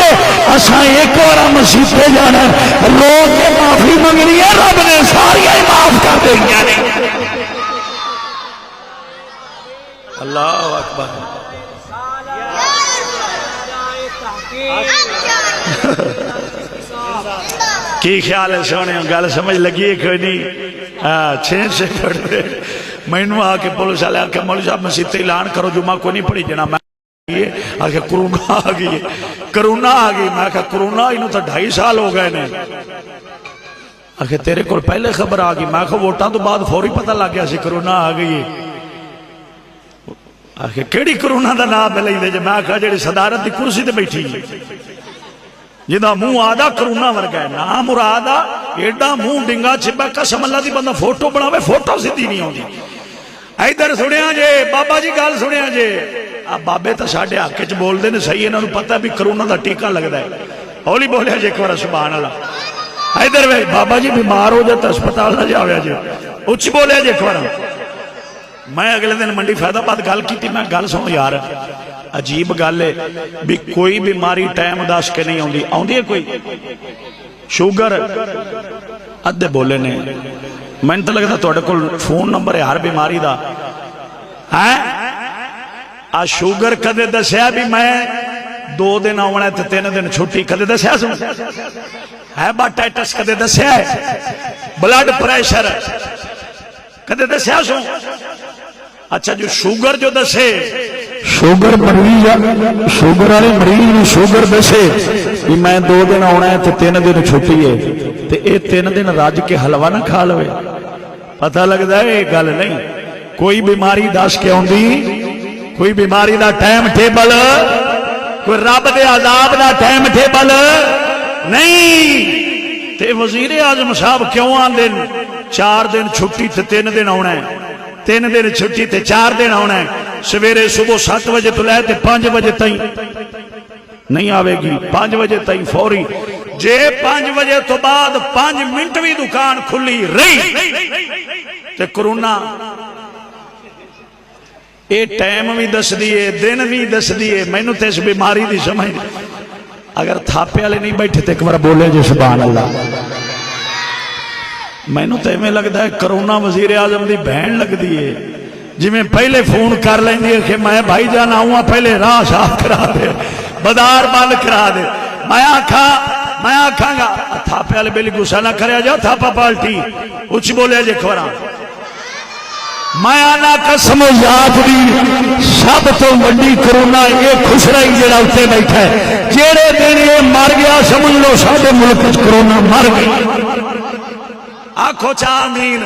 Speaker 2: اساں ایک اور مسجد تے جانا رو کے معافی منگنی ہے رب نے ساریاں معاف کر دینیاں نے
Speaker 1: اللہ اکبر کی خیال ہے سونے گل سمجھ لگی ہے کوئی نہیں چھین سے پڑھتے مینو آ کے پولیس والے آ کے مولوی صاحب مسجد تے اعلان کرو جمعہ کو نہیں پڑھی جنا میں آ کے کرونا آ گئی کرونا آ گئی میں کہا کرونا انہوں تو 2.5 سال ہو گئے نے آخر تیرے کو پہلے خبر آ گئی میں کہا ووٹاں تو بعد فوری پتہ لگ گیا سی کرونا آ گئی آخر کیڑی کرونا دا نام پہ لئی دے جے میں کہا جیڑی صدارت دی کرسی تے بیٹھی جدا منہ آدھا کرونا ورگا ہے نام مرادہ ایڈا منہ ڈنگا چھپا قسم اللہ دی بندہ فوٹو بناوے فوٹو سیدھی نہیں ہوندی ادھر سنیا جے بابا جی گل سنیا جے اب بابے تو ساڈے حق وچ بول دے نے صحیح انہاں نوں پتہ بھی کرونا دا ٹیکہ لگدا ہے ہولی بولیا جے ایک بار سبحان اللہ ادھر وے بابا جی بیمار ہو جائے تو ہسپتال نہ جاویا جے اچ بولیا جے ایک بار میں اگلے دن منڈی فیض آباد گل کی میں گل سنو یار عجیب گل ہے بھی کوئی بیماری ٹائم دس کے نہیں آندی آندی ہے کوئی شوگر ادھے بولے نے میں تو لگتا تھوڑے کول فون نمبر ہے ہر بیماری دا ہے آ شوگر کدے دسیا بھی میں 2 دن آنا ہے 3 دن چھٹی کدے دسیا سن ہیپاٹائٹس کدے دسیا ہے بلڈ پریشر کدے دسیا سن اچھا جو شوگر جو دسے
Speaker 2: شوگر مریض شوگر والے مریض نے شوگر دسے کہ میں 2 دن آنا ہے 3 دن چھٹی ہے تے اے 3 دن رج کے حلوہ نہ کھا لوے پتہ لگتا ہے یہ گل نہیں کوئی بیماری دس کے آندی کوئی بیماری دا ٹائم ٹیبل کوئی رب دے عذاب دا ٹائم ٹیبل نہیں تے وزیر اعظم صاحب کیوں آندے 4 دن چھٹی تے 3 دن آنا ہے 3 دن چھٹی تے 4 دن آنا ہے سویرے صبح 7 بجے تو لے تے 5 بجے تائیں نہیں آوے گی 5 بجے تائیں فوری جے 5 بجے تو بعد 5 منٹ بھی دکان کھلی رہی تے کرونا اے ٹائم بھی دس دیئے دن بھی دس دیئے میں نو تے اس بیماری دی سمجھ اگر تھاپے والے نہیں بیٹھے تے ایک بار بولے جو سبحان اللہ میں نو تے میں لگتا ہے کرونا وزیر اعظم دی بہن لگ دیئے جی میں پہلے فون کر لیں گے کہ میں بھائی جان آؤں پہلے راہ صاف کرا دے بدار بند کرا دے میں آکھاں گا تھاپے والے بیلی گسا نہ کریا جا تھاپا پالٹی اچھ بولے جے کھورا میں آنا قسم یاد دی سب تو بڑی کرونا یہ خوش رہی جڑا اتنے بیٹھا ہے جیڑے دن یہ مر گیا سمجھ لو سارے ملک کرونا مر گئی آنکھو چاہ آمین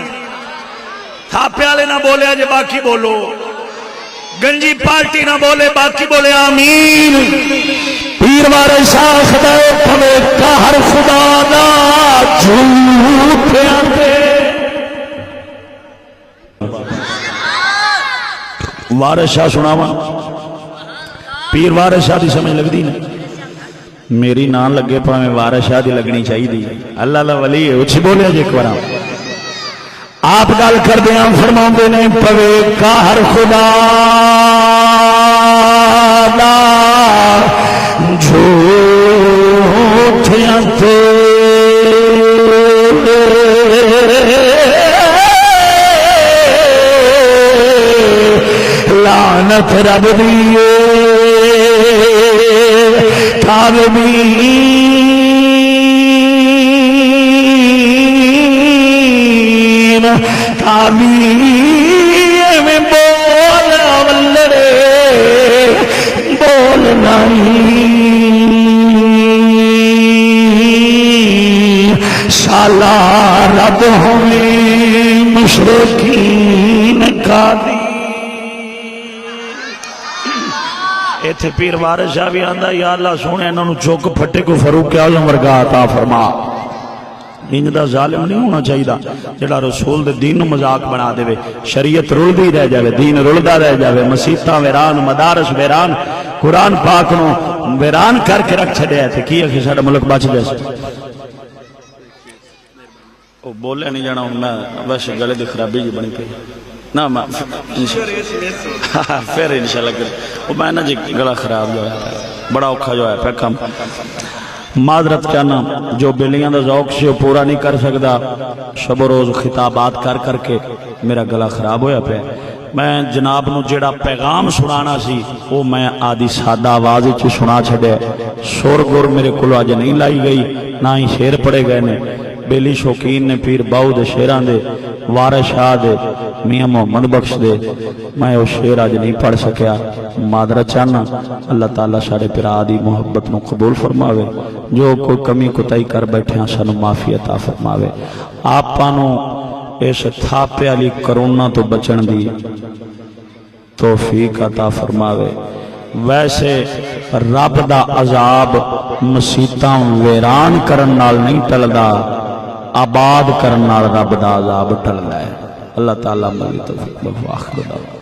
Speaker 2: تھاپے والے نہ بولے جے باقی بولو گنجی پارٹی نہ بولے باقی بولے آمین پیر وارے شاہ خدای پھوے کہر خدا دا جھوٹ آتے وارث شاہ سناوا پیر وارث شاہ دی سمجھ لگ دی نا میری نام لگے پا میں وارث شاہ دی لگنی چاہی دی اللہ اللہ ولی ہے اچھی بولے جے ایک بار آپ گل کر دیا فرما نے پوے کہر خدا دا جھوٹیاں تے لعنت رب دیئے کاذبین میں بول ولڑے بول نہیں سالا رب ہوئے مشرکین قاضی ایتھے پیر وارث شاہ بھی آندا یا اللہ سونے انہوں چوک پھٹے کو فاروق اعظم ورگا عطا فرما
Speaker 1: انج دا ظالم نہیں ہونا چاہیے جڑا رسول دے دین نو مذاق بنا دے، شریعت رلدی رہ جاوے، دین رلدا رہ جاوے، مسیتاں ویران، مدارس ویران، قرآن پاک نو ویران کر کے رکھ چھڈیا تے کی ہے کہ ساڈا ملک بچ جائے۔ او بولے نہیں جانا ہوں میں ویسے گلے دی خرابی جی بنی پئی نا پھر انشاءاللہ کر میں نا جی گلا خراب جو ہے بڑا اوکھا جو ہے پہ کم معذرت چاہنا جو بلیاں دا ذوق سے پورا نہیں کر سکتا، شب و روز خطابات کر کر کے میرا گلا خراب ہویا پہ۔ میں جناب نو جیڑا پیغام سنانا سی وہ میں آدھی سادہ آواز چ سنا چھڑے، سور گر میرے کلو آج نہیں لائی گئی، نہ ہی شیر پڑے گئے نے۔ بیلی شوقین نے پیر باؤ دے شیران دے، وارث شاہ دے، میاں محمد بخش دے، میں وہ شیر آج نہیں پڑھ سکیا، معذرت چاہنا۔ اللہ تعالیٰ سارے پیرا دی محبت نو قبول فرماوے، جو کوئی کمی کوتاہی کر بیٹھے ہیں سانو معافی عطا فرماوے، آپاں نو اس تھاپے علی کرونا تو بچن دی توفیق عطا فرماوے۔ ویسے رب دا عذاب مسیتاں ویران کرن نال نہیں ٹلدا، آباد کرن نال رب دا عذاب ٹلدا ہے۔ اللہ تعالیٰ ملی توفیق بخش دے۔